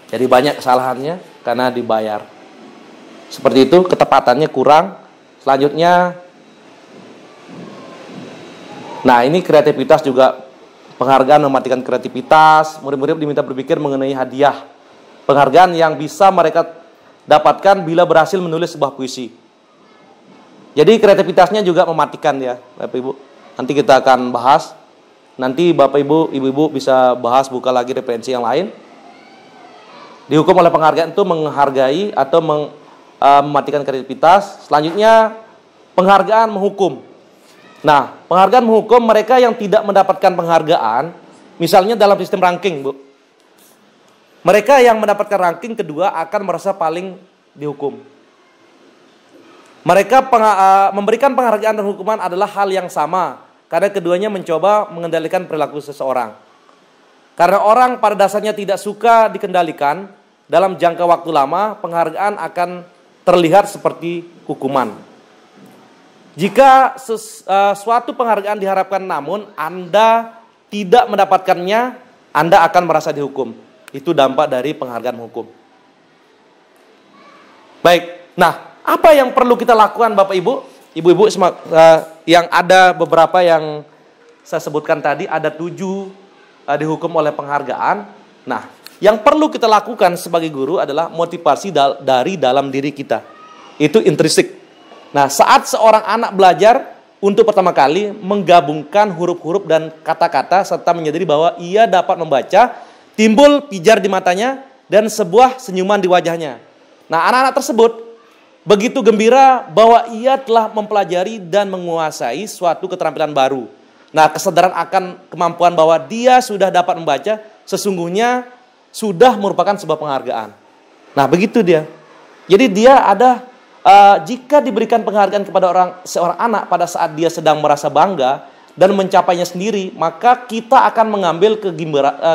Jadi banyak kesalahannya karena dibayar. Seperti itu, ketepatannya kurang. Selanjutnya, nah ini kreativitas juga. Penghargaan mematikan kreativitas. Murid-murid diminta berpikir mengenai hadiah. Penghargaan yang bisa mereka dapatkan bila berhasil menulis sebuah puisi. Jadi kreativitasnya juga mematikan ya, Bapak Ibu. Nanti kita akan bahas. Nanti Bapak Ibu, Ibu-ibu bisa bahas, buka lagi referensi yang lain. Dihukum oleh penghargaan itu menghargai atau mematikan kreativitas. Selanjutnya, penghargaan menghukum. Nah, penghargaan menghukum mereka yang tidak mendapatkan penghargaan, misalnya dalam sistem ranking, Bu. Mereka yang mendapatkan ranking kedua akan merasa paling dihukum. Mereka memberikan penghargaan dan hukuman adalah hal yang sama, karena keduanya mencoba mengendalikan perilaku seseorang. Karena orang pada dasarnya tidak suka dikendalikan, dalam jangka waktu lama, penghargaan akan terlihat seperti hukuman. Jika suatu penghargaan diharapkan namun Anda tidak mendapatkannya, Anda akan merasa dihukum. Itu dampak dari penghargaan hukum. Baik, nah apa yang perlu kita lakukan Bapak Ibu? Ibu-ibu yang ada beberapa yang saya sebutkan tadi, ada 7 dihukum oleh penghargaan. Nah, yang perlu kita lakukan sebagai guru adalah motivasi dari dalam diri kita. Itu intrinsik. Nah, saat seorang anak belajar untuk pertama kali menggabungkan huruf-huruf dan kata-kata serta menyadari bahwa ia dapat membaca, timbul pijar di matanya dan sebuah senyuman di wajahnya. Nah, anak-anak tersebut begitu gembira bahwa ia telah mempelajari dan menguasai suatu keterampilan baru. Nah, kesadaran akan kemampuan bahwa dia sudah dapat membaca sesungguhnya sudah merupakan sebuah penghargaan. Nah, begitu dia. Jadi dia ada jika diberikan penghargaan kepada seorang anak pada saat dia sedang merasa bangga dan mencapainya sendiri, maka kita akan mengambil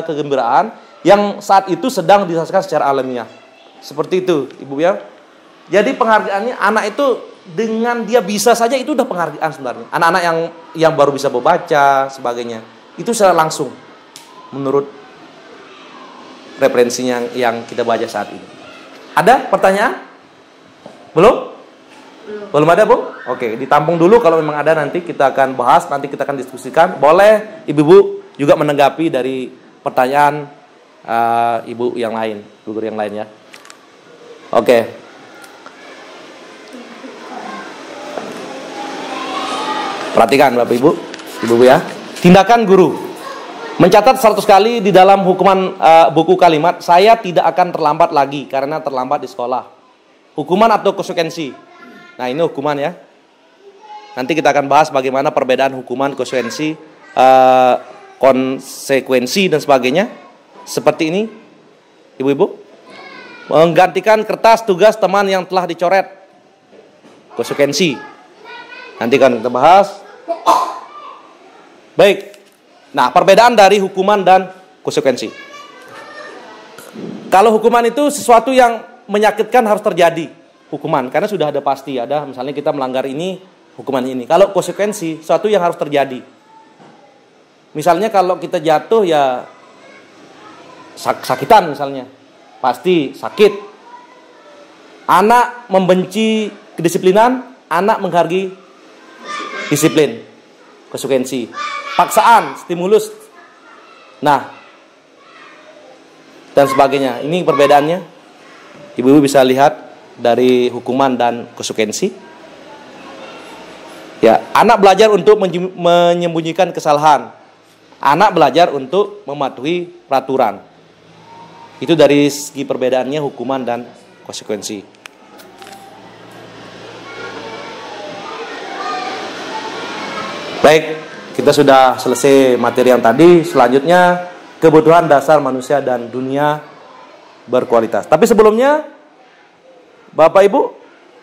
kegembiraan yang saat itu sedang dirasakan secara alamiah. Seperti itu, Ibu ya. Jadi penghargaannya anak itu dengan dia bisa saja itu udah penghargaan sebenarnya. Anak-anak yang baru bisa membaca sebagainya, itu secara langsung menurut referensinya yang kita baca saat ini. Ada pertanyaan? Belum? Belum ada, Bu? Oke, ditampung dulu, kalau memang ada nanti kita akan bahas, nanti kita akan diskusikan. Boleh Ibu-ibu juga menanggapi dari pertanyaan Ibu yang lain, guru yang lain ya. Oke. Perhatikan Bapak Ibu, Ibu-ibu ya. Tindakan guru. Mencatat 100 kali di dalam hukuman buku kalimat, saya tidak akan terlambat lagi karena terlambat di sekolah. Hukuman atau konsekuensi. Nah, ini hukuman ya. Nanti kita akan bahas bagaimana perbedaan hukuman, konsekuensi, dan sebagainya. Seperti ini, Ibu-ibu. Menggantikan kertas tugas teman yang telah dicoret. Konsekuensi. Nanti akan kita bahas. Baik. Nah, perbedaan dari hukuman dan konsekuensi. Kalau hukuman itu sesuatu yang menyakitkan harus terjadi. Hukuman, karena sudah ada pasti. Ada misalnya kita melanggar ini, hukuman ini. Kalau konsekuensi, sesuatu yang harus terjadi. Misalnya kalau kita jatuh ya sakitan misalnya. Pasti sakit. Anak membenci kedisiplinan, anak menghargai disiplin. Konsekuensi. Paksaan, stimulus. Nah, dan sebagainya. Ini perbedaannya. Ibu-ibu bisa lihat dari hukuman dan konsekuensi. Ya, anak belajar untuk menyembunyikan kesalahan. Anak belajar untuk mematuhi peraturan. Itu dari segi perbedaannya hukuman dan konsekuensi. Baik, kita sudah selesai materi yang tadi. Selanjutnya kebutuhan dasar manusia dan dunia berkualitas. Tapi sebelumnya Bapak Ibu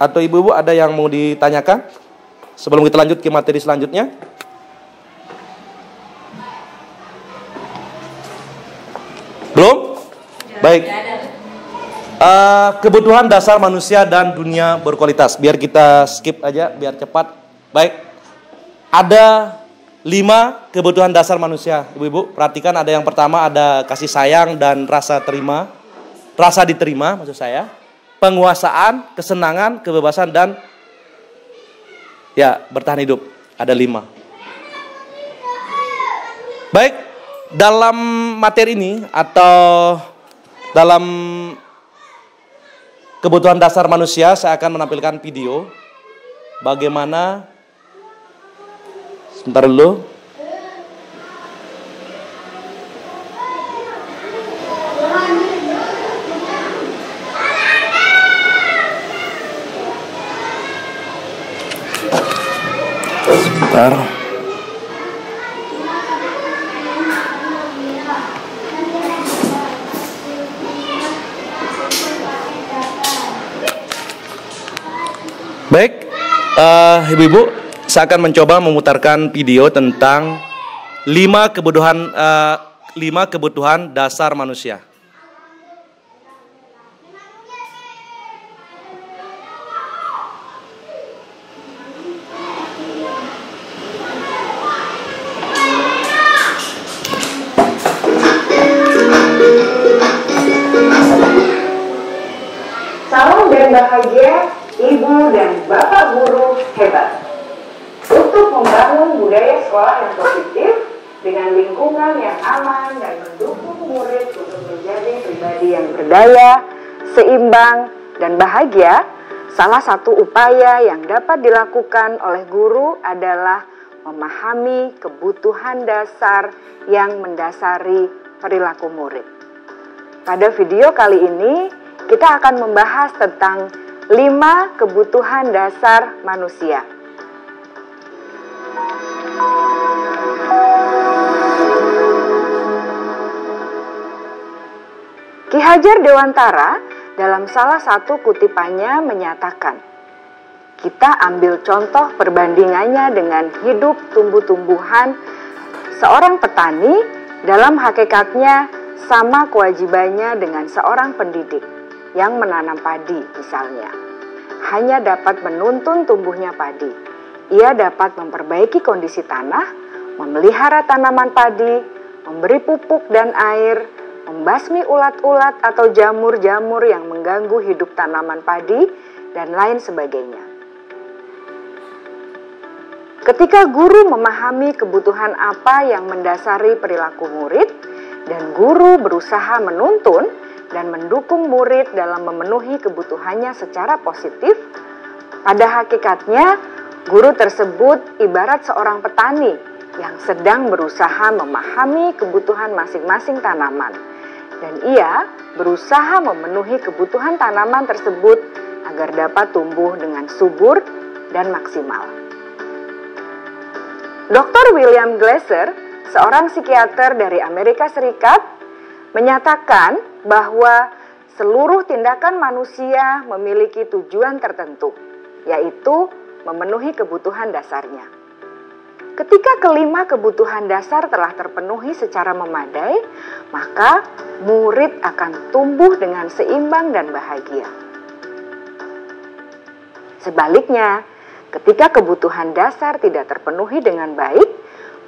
atau Ibu-ibu ada yang mau ditanyakan sebelum kita lanjut ke materi selanjutnya? Belum? Baik. Kebutuhan dasar manusia dan dunia berkualitas. Biar kita skip aja, biar cepat. Baik. Ada 5 kebutuhan dasar manusia. Ibu-ibu, perhatikan ada yang pertama ada kasih sayang dan rasa terima. Rasa diterima maksud saya. Penguasaan, kesenangan, kebebasan, dan ya bertahan hidup. Ada 5. Baik, dalam materi ini atau dalam kebutuhan dasar manusia saya akan menampilkan video bagaimana, sebentar dulu. Sebentar. Baik, ibu-ibu, saya akan mencoba memutarkan video tentang 5 kebutuhan dasar manusia. Salam dan bahagia Ibu dan Bapak guru hebat. Untuk membangun budaya sekolah yang positif dengan lingkungan yang aman dan mendukung murid untuk menjadi pribadi yang berdaya, seimbang, dan bahagia, salah satu upaya yang dapat dilakukan oleh guru adalah memahami kebutuhan dasar yang mendasari perilaku murid. Pada video kali ini, kita akan membahas tentang 5 kebutuhan dasar manusia. Ki Hajar Dewantara dalam salah satu kutipannya menyatakan, kita ambil contoh perbandingannya dengan hidup tumbuh-tumbuhan. Seorang petani dalam hakikatnya sama kewajibannya dengan seorang pendidik yang menanam padi misalnya. Hanya dapat menuntun tumbuhnya padi. Ia dapat memperbaiki kondisi tanah, memelihara tanaman padi, memberi pupuk dan air, membasmi ulat-ulat atau jamur-jamur yang mengganggu hidup tanaman padi, dan lain sebagainya. Ketika guru memahami kebutuhan apa yang mendasari perilaku murid, dan guru berusaha menuntun dan mendukung murid dalam memenuhi kebutuhannya secara positif, pada hakikatnya guru tersebut ibarat seorang petani yang sedang berusaha memahami kebutuhan masing-masing tanaman, dan ia berusaha memenuhi kebutuhan tanaman tersebut agar dapat tumbuh dengan subur dan maksimal. Dr. William Glasser, seorang psikiater dari Amerika Serikat, menyatakan bahwa seluruh tindakan manusia memiliki tujuan tertentu, yaitu memenuhi kebutuhan dasarnya. Ketika kelima kebutuhan dasar telah terpenuhi secara memadai, maka murid akan tumbuh dengan seimbang dan bahagia. Sebaliknya, ketika kebutuhan dasar tidak terpenuhi dengan baik,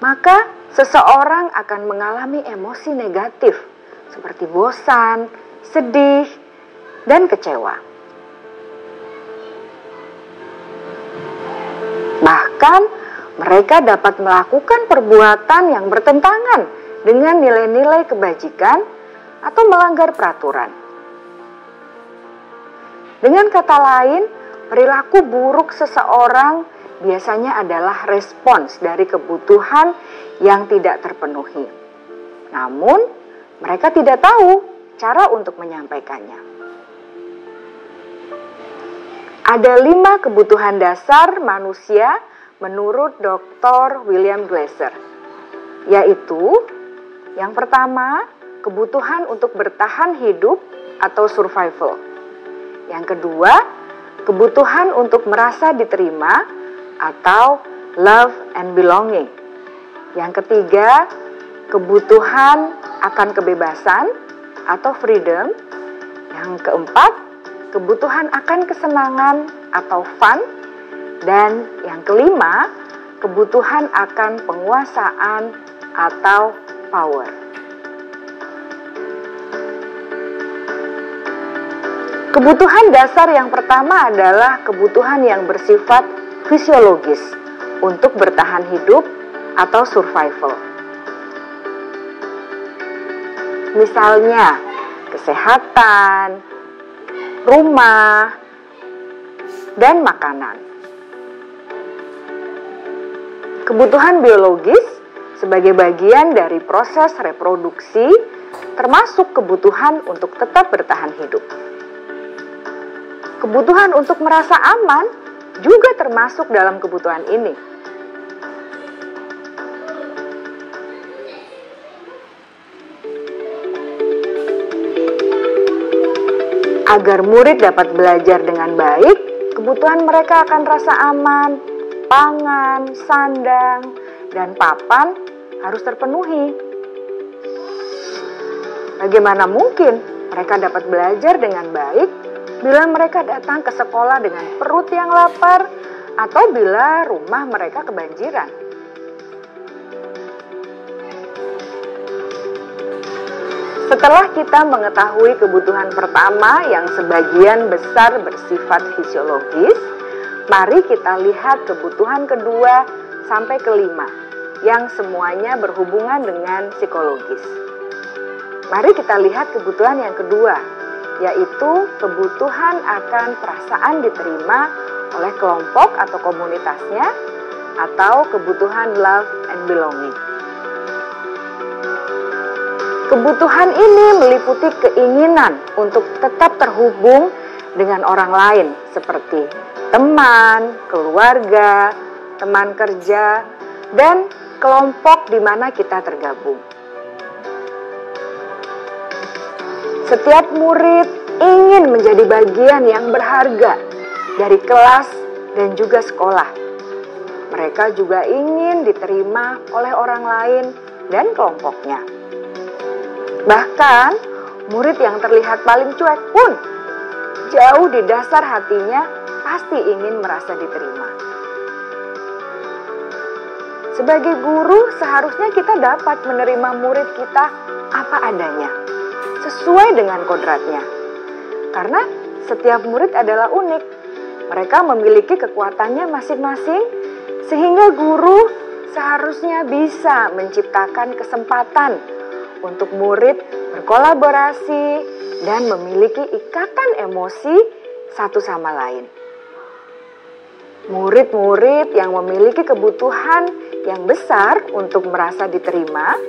maka seseorang akan mengalami emosi negatif seperti bosan, sedih, dan kecewa. Bahkan mereka dapat melakukan perbuatan yang bertentangan dengan nilai-nilai kebajikan atau melanggar peraturan. Dengan kata lain, perilaku buruk seseorang biasanya adalah respons dari kebutuhan yang tidak terpenuhi. Namun, mereka tidak tahu cara untuk menyampaikannya. Ada 5 kebutuhan dasar manusia menurut Dr. William Glasser, yaitu yang pertama, kebutuhan untuk bertahan hidup atau survival. Yang kedua, kebutuhan untuk merasa diterima atau love and belonging. Yang ketiga, kebutuhan akan kebebasan atau freedom. Yang keempat, kebutuhan akan kesenangan atau fun. Dan yang kelima, kebutuhan akan penguasaan atau power. Kebutuhan dasar yang pertama adalah kebutuhan yang bersifat fisiologis untuk bertahan hidup atau survival. Misalnya, kesehatan, rumah, dan makanan. Kebutuhan biologis sebagai bagian dari proses reproduksi, termasuk kebutuhan untuk tetap bertahan hidup. Kebutuhan untuk merasa aman juga termasuk dalam kebutuhan ini. Agar murid dapat belajar dengan baik, kebutuhan mereka akan rasa aman, pangan, sandang, dan papan harus terpenuhi. Bagaimana mungkin mereka dapat belajar dengan baik bila mereka datang ke sekolah dengan perut yang lapar atau bila rumah mereka kebanjiran? Setelah kita mengetahui kebutuhan pertama yang sebagian besar bersifat fisiologis, mari kita lihat kebutuhan kedua sampai kelima yang semuanya berhubungan dengan psikologis. Mari kita lihat kebutuhan yang kedua, yaitu kebutuhan akan perasaan diterima oleh kelompok atau komunitasnya, atau kebutuhan love and belonging. Kebutuhan ini meliputi keinginan untuk tetap terhubung dengan orang lain seperti teman, keluarga, teman kerja, dan kelompok di mana kita tergabung. Setiap murid ingin menjadi bagian yang berharga dari kelas dan juga sekolah. Mereka juga ingin diterima oleh orang lain dan kelompoknya. Bahkan, murid yang terlihat paling cuek pun jauh di dasar hatinya pasti ingin merasa diterima. Sebagai guru, seharusnya kita dapat menerima murid kita apa adanya, sesuai dengan kodratnya. Karena setiap murid adalah unik. Mereka memiliki kekuatannya masing-masing, sehingga guru seharusnya bisa menciptakan kesempatan untuk murid berkolaborasi dan memiliki ikatan emosi satu sama lain. Murid-murid yang memiliki kebutuhan yang besar untuk merasa diterima,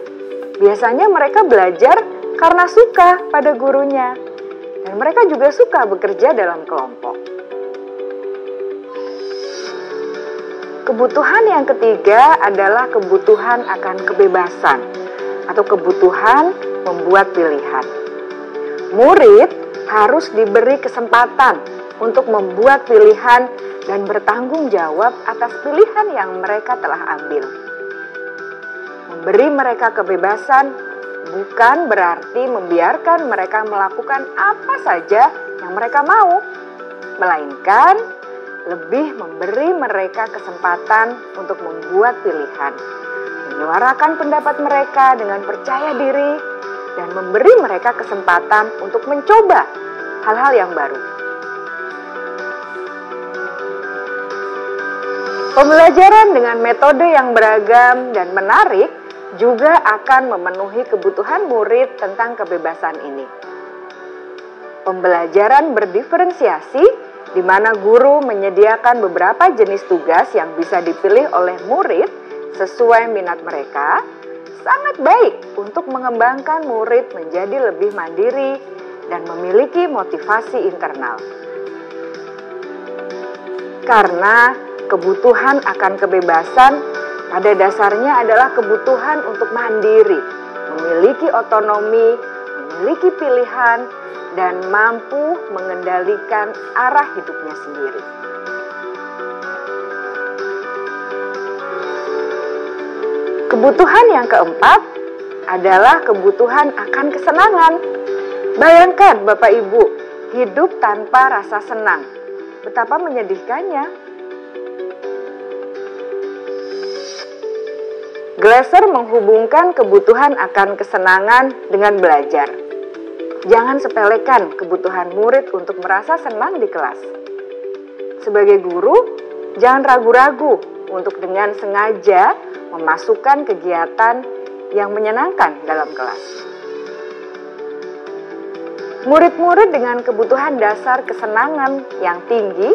biasanya mereka belajar karena suka pada gurunya, dan mereka juga suka bekerja dalam kelompok. Kebutuhan yang ketiga adalah kebutuhan akan kebebasan atau kebutuhan membuat pilihan. Murid harus diberi kesempatan untuk membuat pilihan dan bertanggung jawab atas pilihan yang mereka telah ambil. Memberi mereka kebebasan bukan berarti membiarkan mereka melakukan apa saja yang mereka mau, melainkan lebih memberi mereka kesempatan untuk membuat pilihan, menyuarakan pendapat mereka dengan percaya diri, dan memberi mereka kesempatan untuk mencoba hal-hal yang baru. Pembelajaran dengan metode yang beragam dan menarik juga akan memenuhi kebutuhan murid tentang kebebasan ini. Pembelajaran berdiferensiasi, di mana guru menyediakan beberapa jenis tugas yang bisa dipilih oleh murid sesuai minat mereka, sangat baik untuk mengembangkan murid menjadi lebih mandiri dan memiliki motivasi internal. Karena kebutuhan akan kebebasan pada dasarnya adalah kebutuhan untuk mandiri, memiliki otonomi, memiliki pilihan, dan mampu mengendalikan arah hidupnya sendiri. Kebutuhan yang keempat adalah kebutuhan akan kesenangan. Bayangkan Bapak Ibu, hidup tanpa rasa senang. Betapa menyedihkannya. Glasser menghubungkan kebutuhan akan kesenangan dengan belajar. Jangan sepelekan kebutuhan murid untuk merasa senang di kelas. Sebagai guru, jangan ragu-ragu untuk dengan sengaja memasukkan kegiatan yang menyenangkan dalam kelas. Murid-murid dengan kebutuhan dasar kesenangan yang tinggi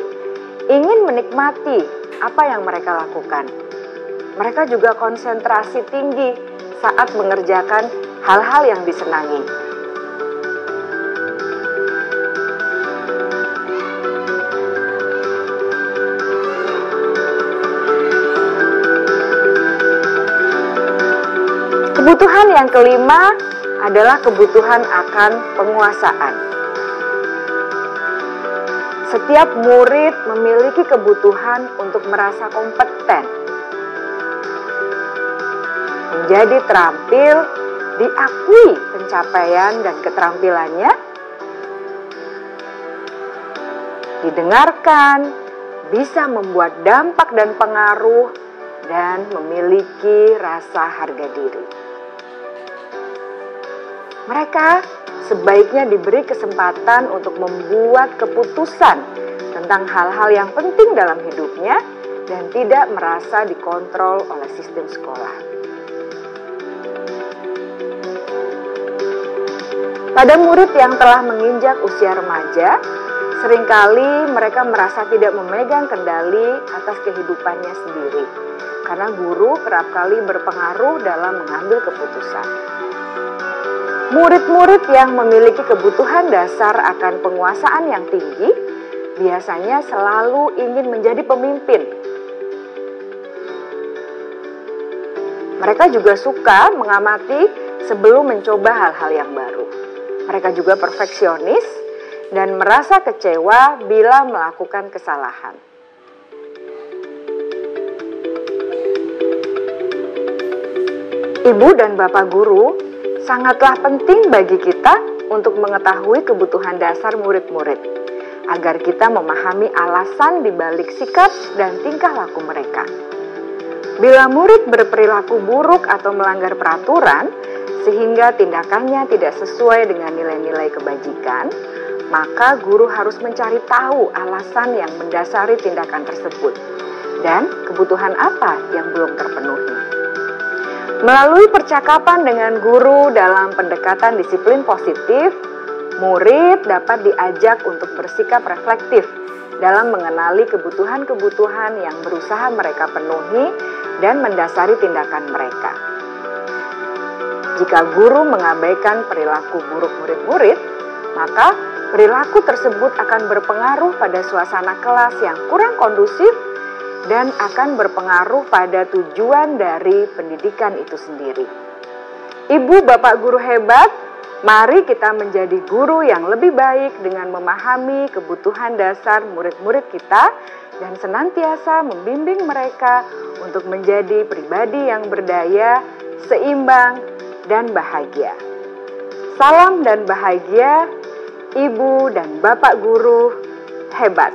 ingin menikmati apa yang mereka lakukan. Mereka juga konsentrasi tinggi saat mengerjakan hal-hal yang disenangi. Kebutuhan yang kelima adalah kebutuhan akan penguasaan. Setiap murid memiliki kebutuhan untuk merasa kompeten, menjadi terampil, diakui pencapaian dan keterampilannya, didengarkan, bisa membuat dampak dan pengaruh, dan memiliki rasa harga diri. Mereka sebaiknya diberi kesempatan untuk membuat keputusan tentang hal-hal yang penting dalam hidupnya dan tidak merasa dikontrol oleh sistem sekolah. Pada murid yang telah menginjak usia remaja, seringkali mereka merasa tidak memegang kendali atas kehidupannya sendiri, karena guru kerap kali berpengaruh dalam mengambil keputusan. Murid-murid yang memiliki kebutuhan dasar akan penguasaan yang tinggi biasanya selalu ingin menjadi pemimpin. Mereka juga suka mengamati sebelum mencoba hal-hal yang baru. Mereka juga perfeksionis dan merasa kecewa bila melakukan kesalahan. Ibu dan Bapak guru sangatlah penting bagi kita untuk mengetahui kebutuhan dasar murid-murid, agar kita memahami alasan di balik sikap dan tingkah laku mereka. Bila murid berperilaku buruk atau melanggar peraturan, sehingga tindakannya tidak sesuai dengan nilai-nilai kebajikan, maka guru harus mencari tahu alasan yang mendasari tindakan tersebut, dan kebutuhan apa yang belum terpenuhi. Melalui percakapan dengan guru dalam pendekatan disiplin positif, murid dapat diajak untuk bersikap reflektif dalam mengenali kebutuhan-kebutuhan yang berusaha mereka penuhi dan mendasari tindakan mereka. Jika guru mengabaikan perilaku buruk murid-murid, maka perilaku tersebut akan berpengaruh pada suasana kelas yang kurang kondusif dan akan berpengaruh pada tujuan dari pendidikan itu sendiri. Ibu, Bapak guru hebat, mari kita menjadi guru yang lebih baik dengan memahami kebutuhan dasar murid-murid kita dan senantiasa membimbing mereka untuk menjadi pribadi yang berdaya seimbang, dan bahagia. Salam dan bahagia, Ibu dan Bapak Guru hebat.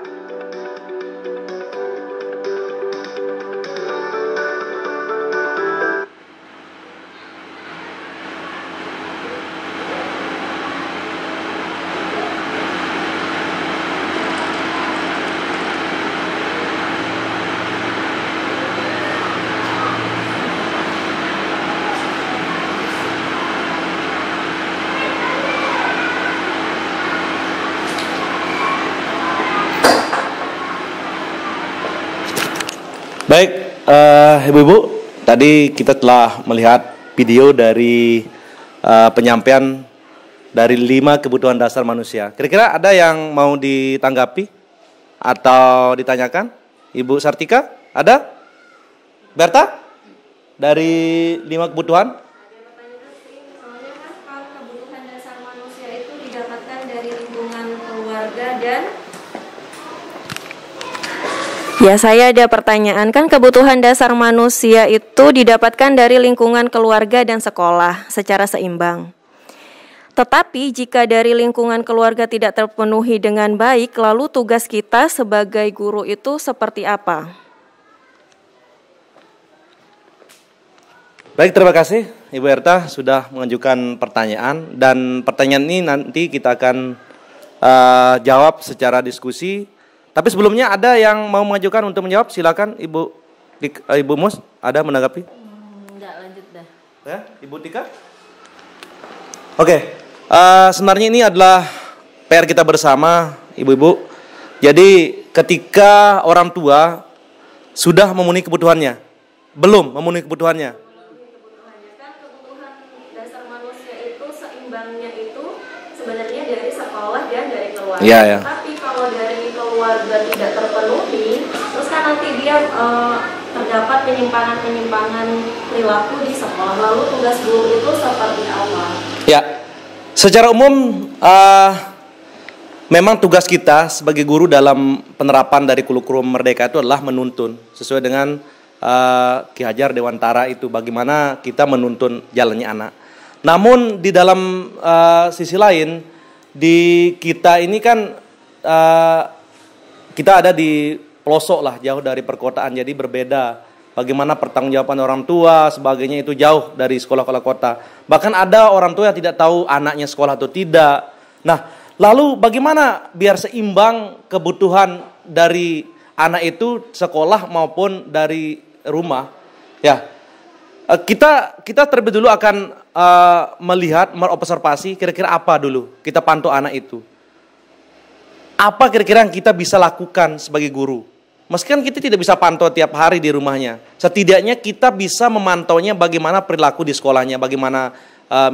Baik, Ibu-Ibu, tadi kita telah melihat video dari penyampaian dari 5 kebutuhan dasar manusia. Kira-kira ada yang mau ditanggapi atau ditanyakan? Ibu Sartika, ada? Berta? Dari 5 kebutuhan? Soalnya kan kalau kebutuhan dasar manusia itu didapatkan dari lingkungan keluarga dan ya, saya ada pertanyaan. Kan kebutuhan dasar manusia itu didapatkan dari lingkungan keluarga dan sekolah secara seimbang. Tetapi jika dari lingkungan keluarga tidak terpenuhi dengan baik, lalu tugas kita sebagai guru itu seperti apa? Baik, terima kasih Ibu Erta sudah mengajukan pertanyaan. Dan pertanyaan ini nanti kita akan jawab secara diskusi. Tapi sebelumnya ada yang mau mengajukan untuk menjawab, silakan Ibu Mus, ada menanggapi? Enggak, lanjut dah. Ya, Ibu Tika? Oke, sebenarnya ini adalah PR kita bersama, Ibu-Ibu. Jadi ketika orang tua sudah memenuhi kebutuhannya, belum memenuhi kebutuhannya. kan kebutuhan dasar manusia itu seimbangnya itu sebenarnya dari sekolah dan dari keluarga. Iya, ya. Tapi kalau dari keluarga tidak terpenuhi, terus kan nanti dia terdapat penyimpangan-penyimpangan perilaku di sekolah. Lalu tugas guru itu seperti apa? Ya, secara umum memang tugas kita sebagai guru dalam penerapan dari kurikulum Merdeka itu adalah menuntun sesuai dengan Ki Hajar Dewantara itu, bagaimana kita menuntun jalannya anak. Namun di dalam sisi lain, di kita ini kan kita ada di pelosok lah, jauh dari perkotaan, jadi berbeda. Bagaimana pertanggungjawaban orang tua, sebagainya itu jauh dari sekolah-sekolah kota. Bahkan ada orang tua yang tidak tahu anaknya sekolah atau tidak. Nah, lalu bagaimana biar seimbang kebutuhan dari anak itu sekolah maupun dari rumah? Ya, kita terlebih dulu akan melihat, merobservasi kira-kira apa dulu kita pantau anak itu. Apa kira-kira yang kita bisa lakukan sebagai guru? Meskipun kita tidak bisa pantau tiap hari di rumahnya, setidaknya kita bisa memantaunya bagaimana perilaku di sekolahnya, bagaimana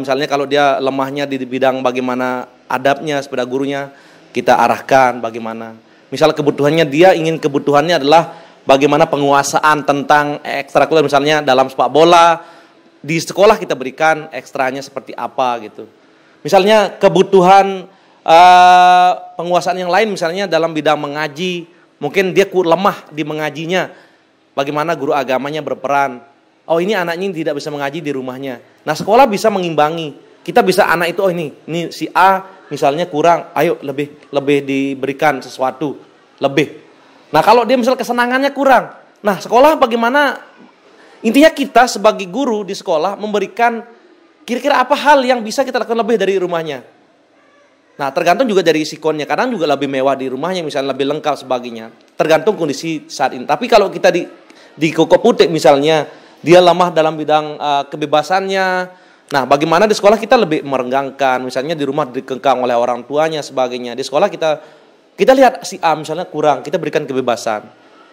misalnya kalau dia lemahnya di bidang bagaimana adabnya sepada gurunya, kita arahkan bagaimana. Misal kebutuhannya dia ingin kebutuhannya adalah bagaimana penguasaan tentang ekstrakurikuler, misalnya dalam sepak bola, di sekolah kita berikan ekstranya seperti apa gitu. Misalnya kebutuhan penguasaan yang lain, misalnya dalam bidang mengaji, mungkin dia lemah di mengajinya, bagaimana guru agamanya berperan. Oh, ini anaknya tidak bisa mengaji di rumahnya. Nah, sekolah bisa mengimbangi. Kita bisa anak itu, oh ini si A misalnya kurang, ayo lebih diberikan sesuatu lebih. Nah, kalau dia misal kesenangannya kurang, nah sekolah bagaimana? Intinya kita sebagai guru di sekolah memberikan kira-kira apa hal yang bisa kita lakukan lebih dari rumahnya. Nah, tergantung juga dari sikonnya. Kadang juga lebih mewah di rumahnya, misalnya lebih lengkap sebagainya. Tergantung kondisi saat ini. Tapi kalau kita di Koko Putik misalnya, dia lemah dalam bidang kebebasannya. Nah, bagaimana di sekolah kita lebih merenggangkan, misalnya di rumah dikekang oleh orang tuanya sebagainya. Di sekolah kita lihat si A misalnya kurang, kita berikan kebebasan.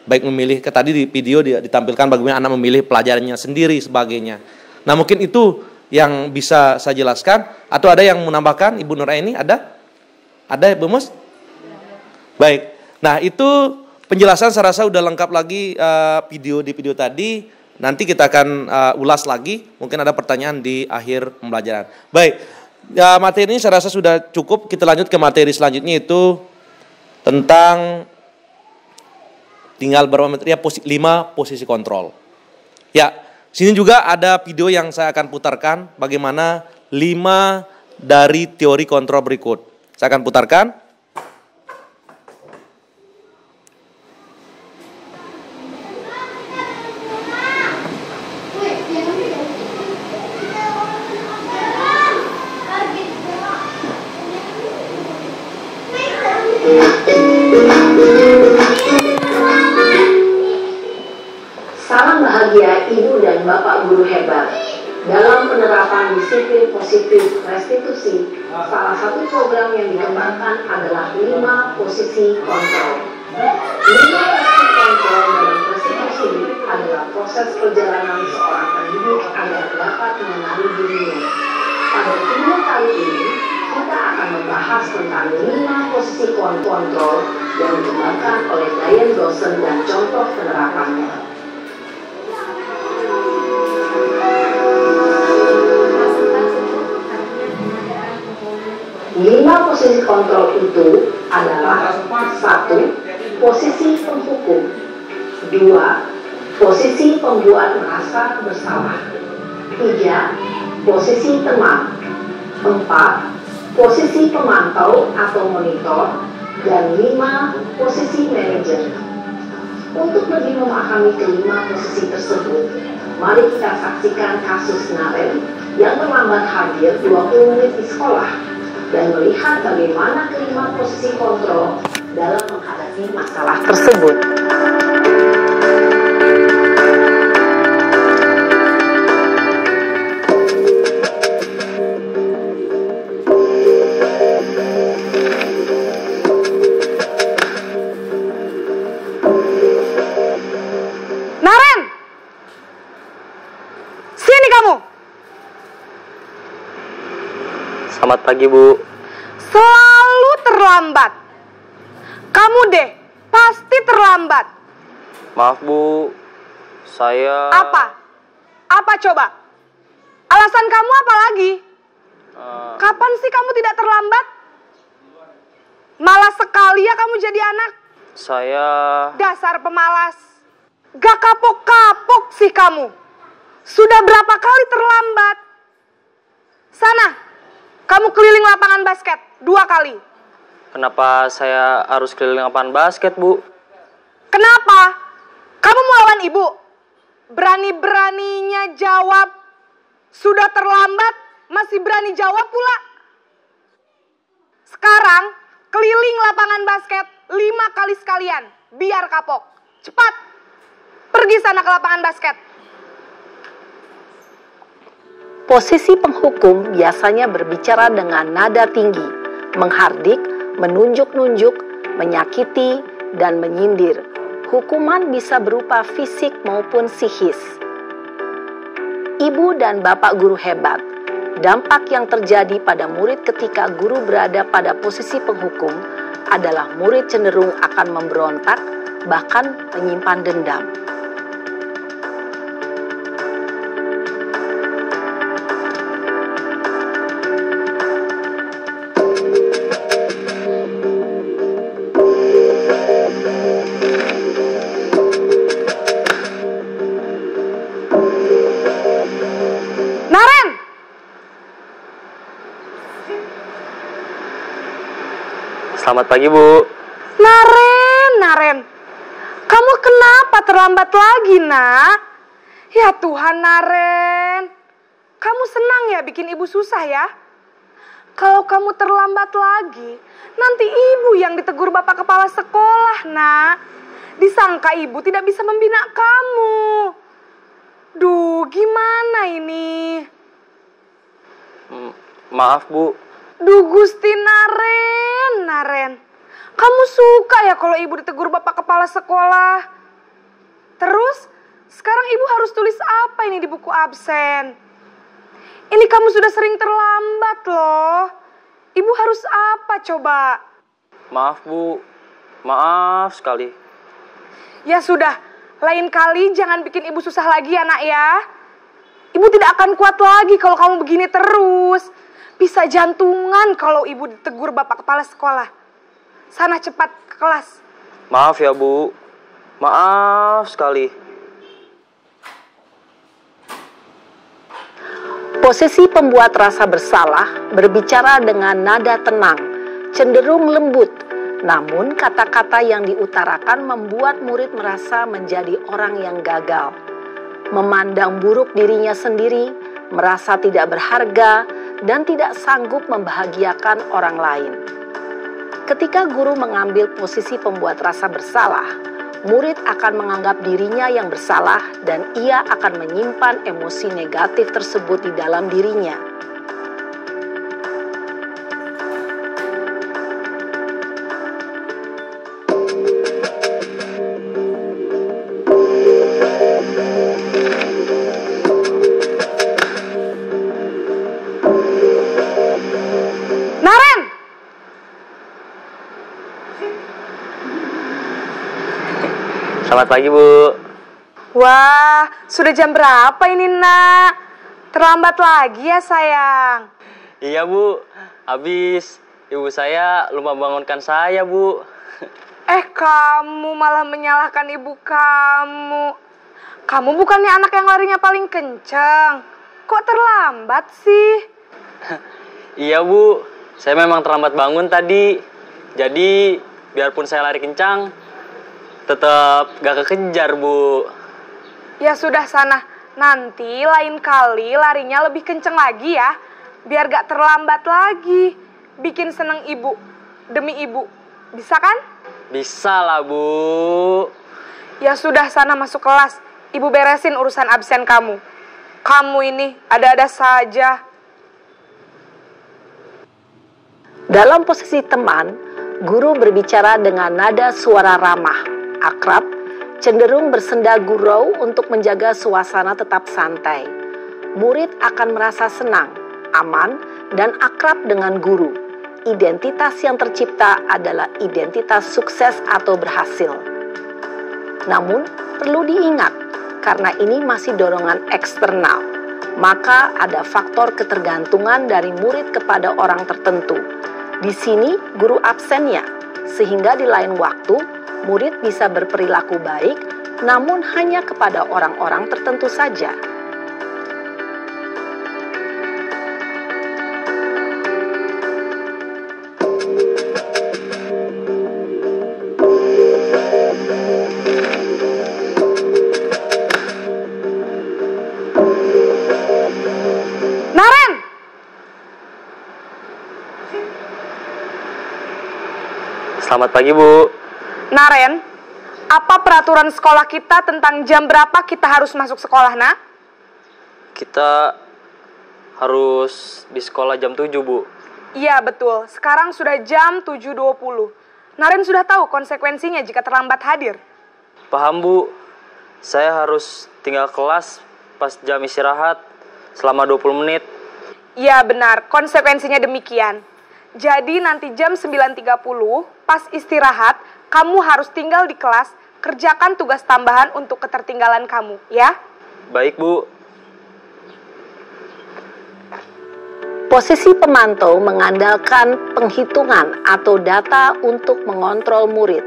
Baik memilih, tadi di video ditampilkan bagaimana anak memilih pelajarannya sendiri sebagainya. Nah, mungkin itu yang bisa saya jelaskan. Atau ada yang menambahkan, Ibu Nuraini, ada? Ada, Ibu Mus? Baik. Nah, itu penjelasan saya rasa udah lengkap lagi di video tadi. Nanti kita akan ulas lagi. Mungkin ada pertanyaan di akhir pembelajaran. Baik. Ya, materi ini saya rasa sudah cukup. Kita lanjut ke materi selanjutnya, itu tentang tinggal berapa materi ya, 5 posisi kontrol. Ya, Sini juga ada video yang saya akan putarkan bagaimana 5 dari teori kontrol berikut. Saya akan putarkan. Salam bahagia Ibu dan Bapak guru hebat. Dalam penerapan disiplin positif restitusi, salah satu program yang dikembangkan adalah 5 posisi kontrol. 5 posisi kontrol dalam restitusi adalah proses perjalanan seorang pendidik agar dapat mengenali dirinya. Pada video kali ini, kita akan membahas tentang 5 posisi kontrol yang dikembangkan oleh Diane Dawson dan contoh penerapannya. 5 posisi kontrol itu adalah 1. Posisi penghukum, 2. Posisi pembuat merasa bersalah, 3. Posisi teman, 4. Posisi pemantau atau monitor, dan 5. Posisi manajer. Untuk lebih memahami kelima posisi tersebut, mari kita saksikan kasus Naren yang terlambat hadir 20 menit di sekolah dan melihat bagaimana kelima posisi kontrol dalam menghadapi masalah tersebut. Naren! Sini kamu! Selamat pagi, Bu. Selalu terlambat. Kamu deh, pasti terlambat. Maaf, Bu. Saya... Apa? Apa coba? Alasan kamu apa lagi? Kapan sih kamu tidak terlambat? Malas sekali ya kamu jadi anak. Saya... Dasar pemalas. Gak kapok-kapok sih kamu. Sudah berapa kali terlambat? Sana, kamu keliling lapangan basket 2 kali. Kenapa saya harus keliling lapangan basket, Bu? Kenapa? Kamu mau lawan ibu? Berani-beraninya jawab. Sudah terlambat, masih berani jawab pula. Sekarang, keliling lapangan basket 5 kali sekalian. Biar kapok. Cepat. Pergi sana ke lapangan basket. Posisi penghukum biasanya berbicara dengan nada tinggi, menghardik, menunjuk-nunjuk, menyakiti, dan menyindir. Hukuman bisa berupa fisik maupun psikis. Ibu dan Bapak guru hebat, dampak yang terjadi pada murid ketika guru berada pada posisi penghukum adalah murid cenderung akan memberontak, bahkan menyimpan dendam. Naren! Selamat pagi, Bu. Naren. Kamu kenapa terlambat lagi, nak? Ya Tuhan, Naren. Kamu senang ya bikin ibu susah ya? Kalau kamu terlambat lagi, nanti ibu yang ditegur bapak kepala sekolah, nak. Disangka ibu tidak bisa membina kamu. Duh, gimana ini? Maaf, Bu. Duh, Gusti Naren. Kamu suka ya kalau ibu ditegur bapak kepala sekolah? Terus, sekarang ibu harus tulis apa ini di buku absen? Ini kamu sudah sering terlambat loh. Ibu harus apa coba? Maaf, Bu. Maaf sekali. Ya sudah, lain kali jangan bikin ibu susah lagi ya, nak ya. Ibu tidak akan kuat lagi kalau kamu begini terus. Bisa jantungan kalau ibu ditegur bapak kepala sekolah. Sana cepat ke kelas. Maaf ya, Bu. Maaf sekali. Posisi pembuat rasa bersalah berbicara dengan nada tenang, cenderung lembut, namun kata-kata yang diutarakan membuat murid merasa menjadi orang yang gagal, memandang buruk dirinya sendiri, merasa tidak berharga, dan tidak sanggup membahagiakan orang lain. Ketika guru mengambil posisi pembuat rasa bersalah, murid akan menganggap dirinya yang bersalah dan ia akan menyimpan emosi negatif tersebut di dalam dirinya. Naren! Selamat pagi, Bu. Wah, sudah jam berapa ini, Nak? Terlambat lagi ya, sayang. Iya, Bu. Habis ibu saya lupa bangunkan saya, Bu. Kamu malah menyalahkan ibu kamu. Kamu bukannya anak yang larinya paling kencang. Kok terlambat sih? Iya, Bu. Saya memang terlambat bangun tadi. Jadi, biarpun saya lari kencang, tetap gak kekejar, Bu. Ya sudah sana, nanti lain kali larinya lebih kenceng lagi ya. Biar gak terlambat lagi. Bikin seneng ibu, demi ibu. Bisa kan? Bisa lah, Bu. Ya sudah sana masuk kelas. Ibu beresin urusan absen kamu. Kamu ini ada-ada saja. Dalam posisi teman, guru berbicara dengan nada suara ramah, akrab, cenderung bersenda gurau untuk menjaga suasana tetap santai. Murid akan merasa senang, aman, dan akrab dengan guru. Identitas yang tercipta adalah identitas sukses atau berhasil. Namun, perlu diingat, karena ini masih dorongan eksternal, maka ada faktor ketergantungan dari murid kepada orang tertentu. Di sini, guru absennya, sehingga di lain waktu, murid bisa berperilaku baik, namun hanya kepada orang-orang tertentu saja. Naren! Selamat pagi, Bu. Naren, apa peraturan sekolah kita tentang jam berapa kita harus masuk sekolah, Nak? Kita harus di sekolah jam 7, Bu. Iya, betul. Sekarang sudah jam 7.20. Naren sudah tahu konsekuensinya jika terlambat hadir. Paham, Bu. Saya harus tinggal kelas pas jam istirahat selama 20 menit. Iya, benar. Konsekuensinya demikian. Jadi nanti jam 9.30, pas istirahat, kamu harus tinggal di kelas, kerjakan tugas tambahan untuk ketertinggalan kamu, ya? Baik, Bu. Posisi pemantau mengandalkan penghitungan atau data untuk mengontrol murid.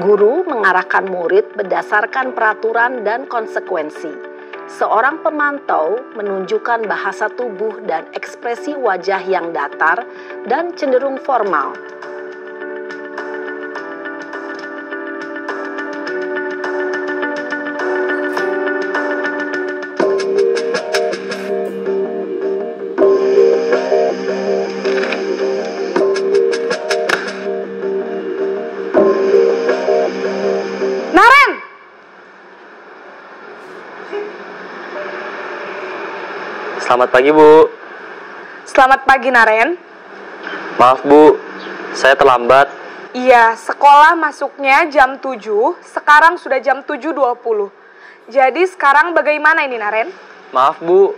Guru mengarahkan murid berdasarkan peraturan dan konsekuensi. Seorang pemantau menunjukkan bahasa tubuh dan ekspresi wajah yang datar dan cenderung formal. Naren! Selamat pagi, Bu. Selamat pagi, Naren. Maaf, Bu. Saya terlambat. Iya, sekolah masuknya jam 7, sekarang sudah jam 7.20. Jadi sekarang bagaimana ini, Naren? Maaf, Bu.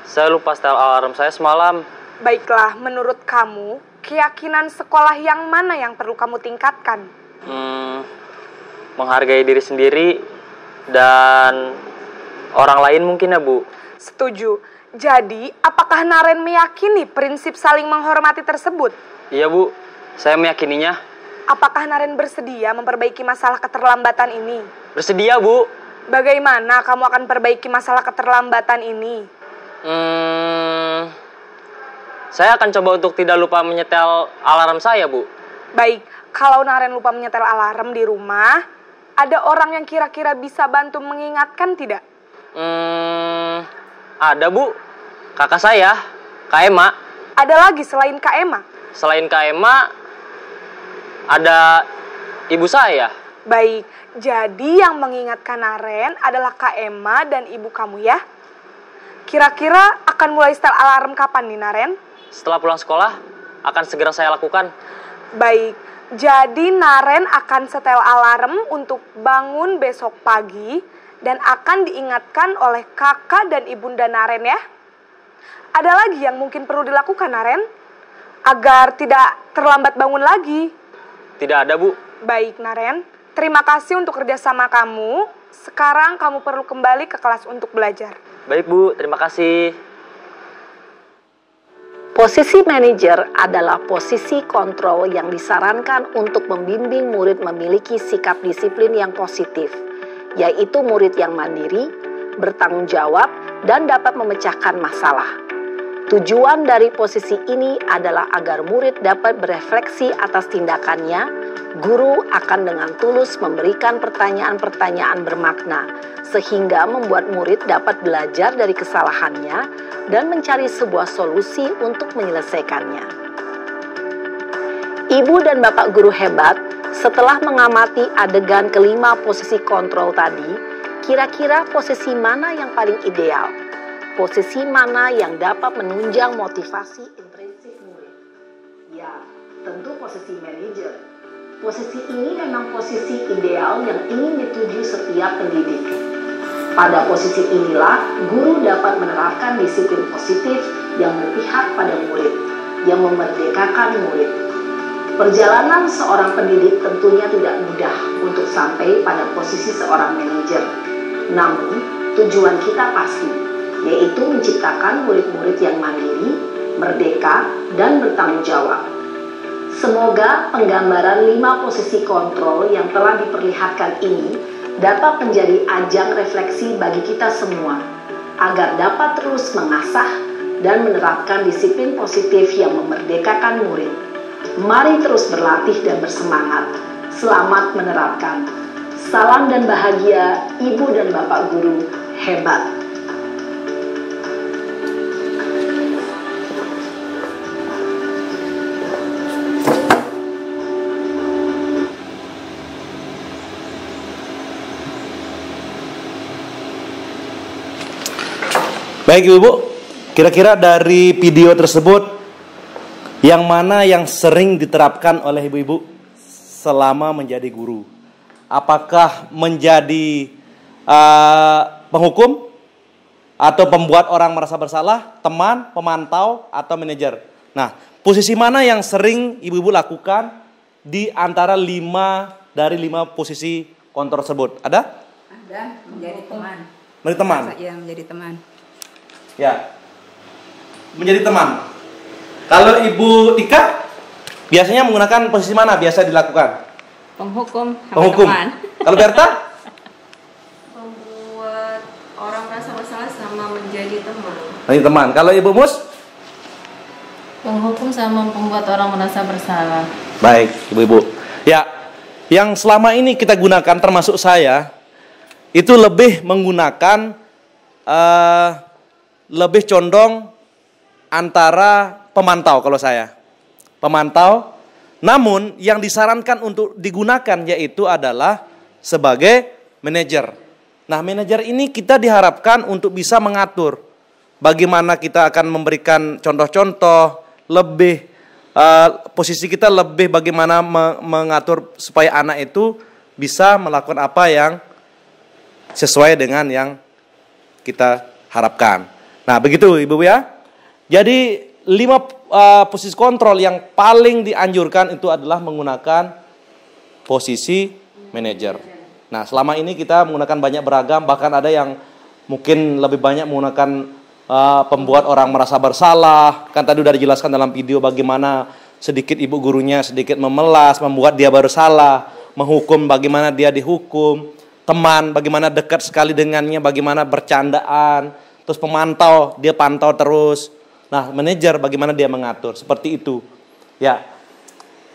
Saya lupa setel alarm saya semalam. Baiklah, menurut kamu, keyakinan sekolah yang mana yang perlu kamu tingkatkan? Menghargai diri sendiri dan orang lain mungkin ya, Bu. Setuju. Jadi, apakah Naren meyakini prinsip saling menghormati tersebut? Iya, Bu. Saya meyakininya. Apakah Naren bersedia memperbaiki masalah keterlambatan ini? Bersedia, Bu. Bagaimana kamu akan perbaiki masalah keterlambatan ini? Saya akan coba untuk tidak lupa menyetel alarm saya, Bu. Baik, kalau Naren lupa menyetel alarm di rumah, ada orang yang kira-kira bisa bantu mengingatkan tidak? Ada, Bu. Kakak saya, Kak Ema. Ada lagi selain Kak Ema? Selain Kak Ema, ada ibu saya. Baik, jadi yang mengingatkan Naren adalah Kak Ema dan ibu kamu ya? Kira-kira akan mulai setel alarm kapan nih Naren? Setelah pulang sekolah, akan segera saya lakukan. Baik, jadi Naren akan setel alarm untuk bangun besok pagi dan akan diingatkan oleh kakak dan ibunda Naren ya. Ada lagi yang mungkin perlu dilakukan Naren? Agar tidak terlambat bangun lagi. Tidak ada, Bu. Baik Naren, terima kasih untuk kerjasama kamu. Sekarang kamu perlu kembali ke kelas untuk belajar. Baik, Bu. Terima kasih. Posisi manajer adalah posisi kontrol yang disarankan untuk membimbing murid memiliki sikap disiplin yang positif, yaitu murid yang mandiri, bertanggung jawab, dan dapat memecahkan masalah. Tujuan dari posisi ini adalah agar murid dapat berefleksi atas tindakannya. Guru akan dengan tulus memberikan pertanyaan-pertanyaan bermakna, sehingga membuat murid dapat belajar dari kesalahannya dan mencari sebuah solusi untuk menyelesaikannya. Ibu dan bapak guru hebat, setelah mengamati adegan kelima posisi kontrol tadi, kira-kira posisi mana yang paling ideal? Posisi mana yang dapat menunjang motivasi intrinsik murid? Ya, tentu posisi manajer. Posisi ini memang posisi ideal yang ingin dituju setiap pendidik. Pada posisi inilah, guru dapat menerapkan disiplin positif yang berpihak pada murid, yang memerdekakan murid. Perjalanan seorang pendidik tentunya tidak mudah untuk sampai pada posisi seorang manajer. Namun, tujuan kita pasti, yaitu menciptakan murid-murid yang mandiri, merdeka, dan bertanggung jawab. Semoga penggambaran 5 posisi kontrol yang telah diperlihatkan ini dapat menjadi ajang refleksi bagi kita semua, agar dapat terus mengasah dan menerapkan disiplin positif yang memerdekakan murid. Mari terus berlatih dan bersemangat. Selamat menerapkan. Salam dan bahagia Ibu dan Bapak Guru hebat. Baik Ibu, kira-kira dari video tersebut yang mana yang sering diterapkan oleh ibu-ibu selama menjadi guru? Apakah menjadi penghukum atau pembuat orang merasa bersalah, teman, pemantau, atau manajer? Nah, posisi mana yang sering ibu-ibu lakukan di antara 5 dari 5 posisi kontrol tersebut? Ada? Ada, menjadi teman. Menjadi teman? Ya, menjadi teman. Ya, menjadi teman. Kalau Ibu Tika biasanya menggunakan posisi mana biasa dilakukan? Penghukum sama Penghukum. teman. Kalau Berta? Membuat orang merasa bersalah sama menjadi teman. Menjadi teman. Kalau Ibu Mus? Penghukum sama pembuat orang merasa bersalah. Baik, Ibu-ibu. Ya, yang selama ini kita gunakan termasuk saya itu lebih menggunakan lebih condong antara pemantau kalau saya. Pemantau. Namun yang disarankan untuk digunakan yaitu adalah sebagai manajer. Nah, manajer ini kita diharapkan untuk bisa mengatur bagaimana kita akan memberikan contoh-contoh lebih posisi kita lebih bagaimana mengatur supaya anak itu bisa melakukan apa yang sesuai dengan yang kita harapkan. Nah, begitu Ibu ya. Jadi 5 posisi kontrol yang paling dianjurkan itu adalah menggunakan posisi manajer. Nah, selama ini kita menggunakan banyak beragam, bahkan ada yang mungkin lebih banyak menggunakan pembuat orang merasa bersalah. Kan tadi sudah dijelaskan dalam video bagaimana sedikit ibu gurunya sedikit memelas, membuat dia bersalah, menghukum bagaimana dia dihukum, teman bagaimana dekat sekali dengannya, bagaimana bercandaan, Terus pemantau, dia pantau terus. Nah, manajer bagaimana dia mengatur, seperti itu. Ya.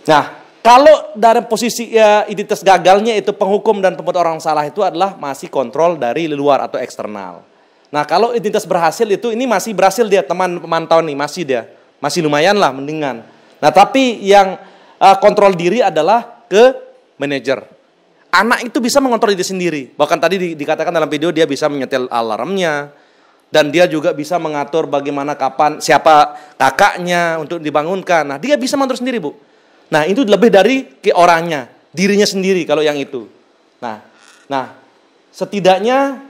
Nah, kalau dari posisi identitas gagalnya itu penghukum dan pembuat orang salah itu adalah masih kontrol dari luar atau eksternal. Nah, kalau identitas berhasil itu ini masih berhasil dia teman pemantau nih, masih lumayan lah mendingan. Nah, tapi yang kontrol diri adalah ke manajer. Anak itu bisa mengontrol diri sendiri. Bahkan tadi dikatakan dalam video dia bisa menyetel alarmnya. Dan dia juga bisa mengatur bagaimana kapan, siapa kakaknya untuk dibangunkan. Nah, dia bisa mengatur sendiri, Bu. Nah, itu lebih dari ke orangnya, dirinya sendiri kalau yang itu. Nah, setidaknya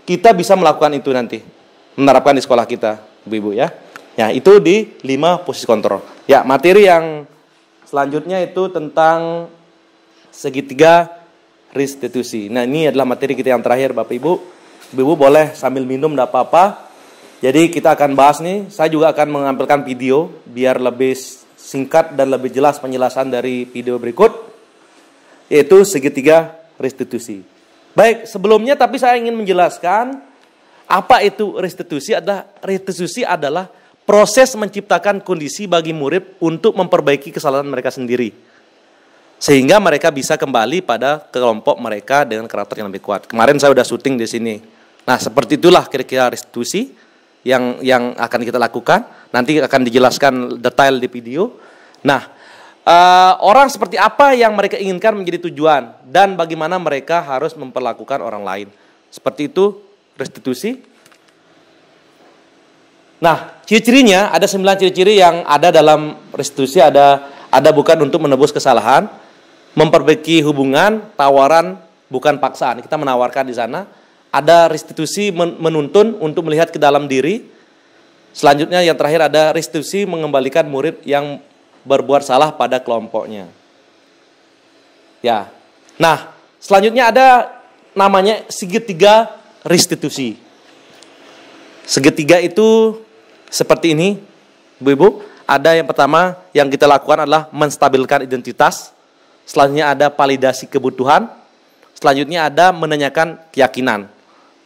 kita bisa melakukan itu nanti. Menerapkan di sekolah kita, Ibu-ibu ya. Ya, itu di 5 posisi kontrol. Ya, materi yang selanjutnya itu tentang segitiga restitusi. Nah, ini adalah materi kita yang terakhir, Bapak Ibu. Ibu boleh sambil minum, tidak apa-apa. Jadi kita akan bahas nih. Saya juga akan mengampilkan video biar lebih singkat dan lebih jelas penjelasan dari video berikut, yaitu segitiga restitusi. Baik, sebelumnya tapi saya ingin menjelaskan apa itu restitusi. Restitusi adalah proses menciptakan kondisi bagi murid untuk memperbaiki kesalahan mereka sendiri, sehingga mereka bisa kembali pada kelompok mereka dengan karakter yang lebih kuat. Kemarin saya sudah syuting di sini. Nah, seperti itulah kira-kira restitusi yang akan kita lakukan. Nanti akan dijelaskan detail di video. Nah, orang seperti apa yang mereka inginkan menjadi tujuan dan bagaimana mereka harus memperlakukan orang lain. Seperti itu restitusi. Nah, ciri-cirinya ada 9 ciri-ciri yang ada dalam restitusi. Ada bukan untuk menebus kesalahan, memperbaiki hubungan, tawaran bukan paksaan. Kita menawarkan di sana. Ada restitusi menuntun untuk melihat ke dalam diri. Selanjutnya yang terakhir ada restitusi mengembalikan murid yang berbuat salah pada kelompoknya. Ya. Nah, selanjutnya ada namanya segitiga restitusi. Segitiga itu seperti ini, Ibu-ibu. Ada yang pertama yang kita lakukan adalah menstabilkan identitas. Selanjutnya ada validasi kebutuhan. Selanjutnya ada menanyakan keyakinan.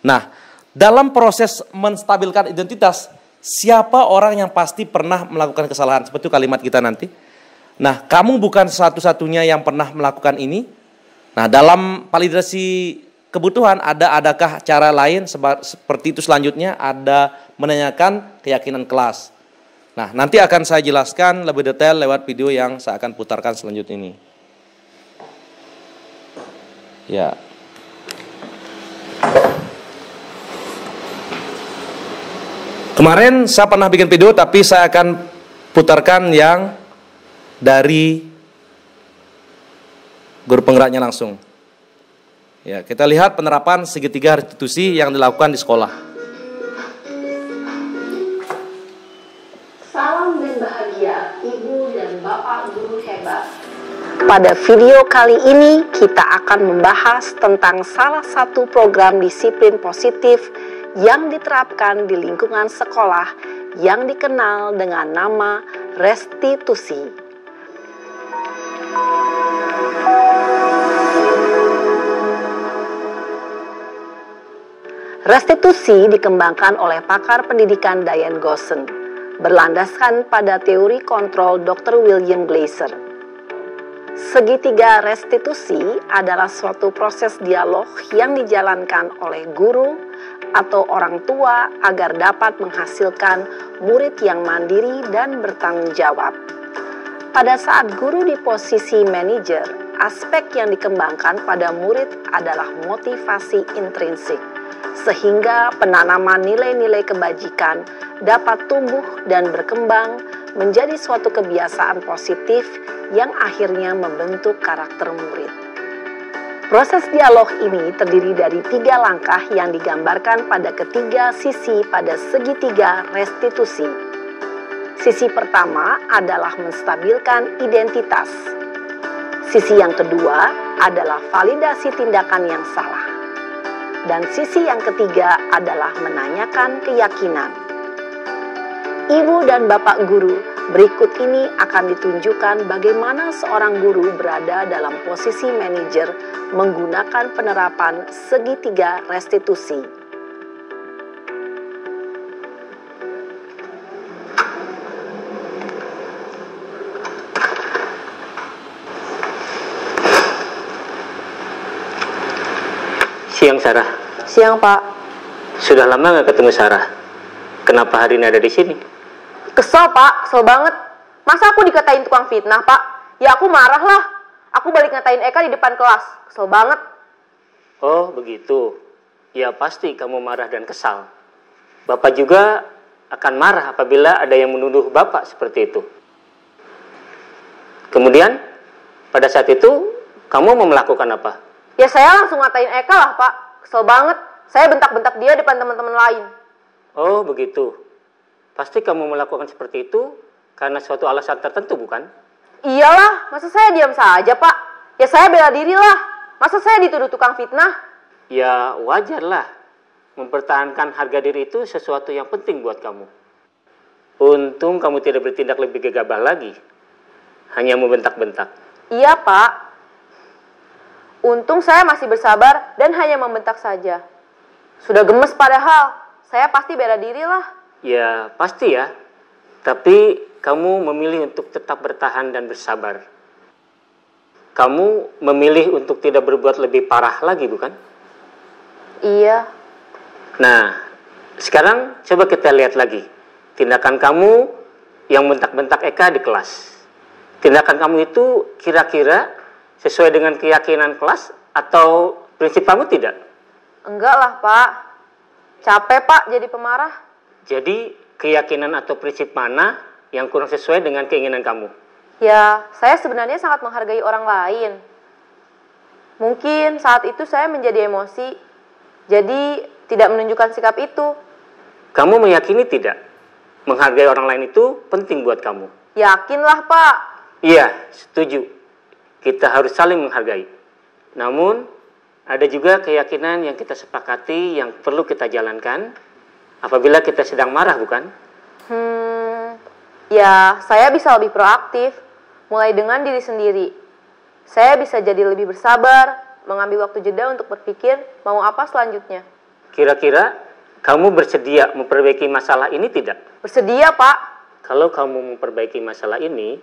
Nah, dalam proses menstabilkan identitas, siapa orang yang pasti pernah melakukan kesalahan? Seperti itu kalimat kita nanti. Nah, kamu bukan satu-satunya yang pernah melakukan ini. Nah, dalam validasi kebutuhan adakah cara lain seperti itu selanjutnya? Ada menanyakan keyakinan kelas. Nah, nanti akan saya jelaskan lebih detail lewat video yang saya akan putarkan selanjutnya ini. Ya. Kemarin saya pernah bikin video, tapi saya akan putarkan yang dari guru penggeraknya langsung. Ya, kita lihat penerapan segitiga restitusi yang dilakukan di sekolah. Salam dan bahagia Ibu dan Bapak guru hebat. Pada video kali ini kita akan membahas tentang salah satu program disiplin positif yang diterapkan di lingkungan sekolah yang dikenal dengan nama restitusi. Restitusi dikembangkan oleh pakar pendidikan Diane Gosson, berlandaskan pada teori kontrol Dr. William Glasser. Segitiga restitusi adalah suatu proses dialog yang dijalankan oleh guru atau orang tua agar dapat menghasilkan murid yang mandiri dan bertanggung jawab. Pada saat guru di posisi manajer, aspek yang dikembangkan pada murid adalah motivasi intrinsik, sehingga penanaman nilai-nilai kebajikan dapat tumbuh dan berkembang menjadi suatu kebiasaan positif yang akhirnya membentuk karakter murid. Proses dialog ini terdiri dari 3 langkah yang digambarkan pada ketiga sisi pada segitiga restitusi. Sisi pertama adalah menstabilkan identitas. Sisi yang kedua adalah validasi tindakan yang salah. Dan sisi yang ketiga adalah menanyakan keyakinan. Ibu dan Bapak guru, berikut ini akan ditunjukkan bagaimana seorang guru berada dalam posisi manajer menggunakan penerapan segitiga restitusi. Siang, Sarah. Siang, Pak. Sudah lama nggak ketemu Sarah. Kenapa hari ini ada di sini? Kesel, Pak. Kesel banget. Masa aku dikatain tukang fitnah, Pak? Ya aku marah lah. Aku balik ngatain Eka di depan kelas. Kesel banget. Oh, begitu. Ya pasti kamu marah dan kesal. Bapak juga akan marah apabila ada yang menuduh Bapak seperti itu. Kemudian, pada saat itu, kamu mau melakukan apa? Ya saya langsung ngatain Eka lah, Pak. Kesel banget. Saya bentak-bentak dia depan teman-teman lain. Oh, begitu. Pasti kamu melakukan seperti itu karena suatu alasan tertentu, bukan? Iyalah, masa saya diam saja, Pak? Ya saya bela diri lah. Masa saya dituduh tukang fitnah? Ya, wajarlah. Mempertahankan harga diri itu sesuatu yang penting buat kamu. Untung kamu tidak bertindak lebih gegabah lagi. Hanya membentak-bentak. Iya, Pak. Untung saya masih bersabar dan hanya membentak saja. Sudah gemes padahal. Saya pasti bela diri lah. Ya, pasti ya. Tapi kamu memilih untuk tetap bertahan dan bersabar. Kamu memilih untuk tidak berbuat lebih parah lagi, bukan? Iya. Nah, sekarang coba kita lihat lagi. Tindakan kamu yang bentak-bentak Eka di kelas. Tindakan kamu itu kira-kira sesuai dengan keyakinan kelas atau prinsip kamu tidak? Enggak lah, Pak. Capek, Pak, jadi pemarah. Jadi, keyakinan atau prinsip mana yang kurang sesuai dengan keinginan kamu? Ya, saya sebenarnya sangat menghargai orang lain. Mungkin saat itu saya menjadi emosi, jadi tidak menunjukkan sikap itu. Kamu meyakini tidak? Menghargai orang lain itu penting buat kamu. Yakinlah, Pak. Iya, setuju. Kita harus saling menghargai. Namun, ada juga keyakinan yang kita sepakati yang perlu kita jalankan apabila kita sedang marah, bukan? Ya, saya bisa lebih proaktif, mulai dengan diri sendiri. Saya bisa jadi lebih bersabar, mengambil waktu jeda untuk berpikir mau apa selanjutnya. Kira-kira, kamu bersedia memperbaiki masalah ini tidak? Bersedia, Pak. Kalau kamu memperbaiki masalah ini,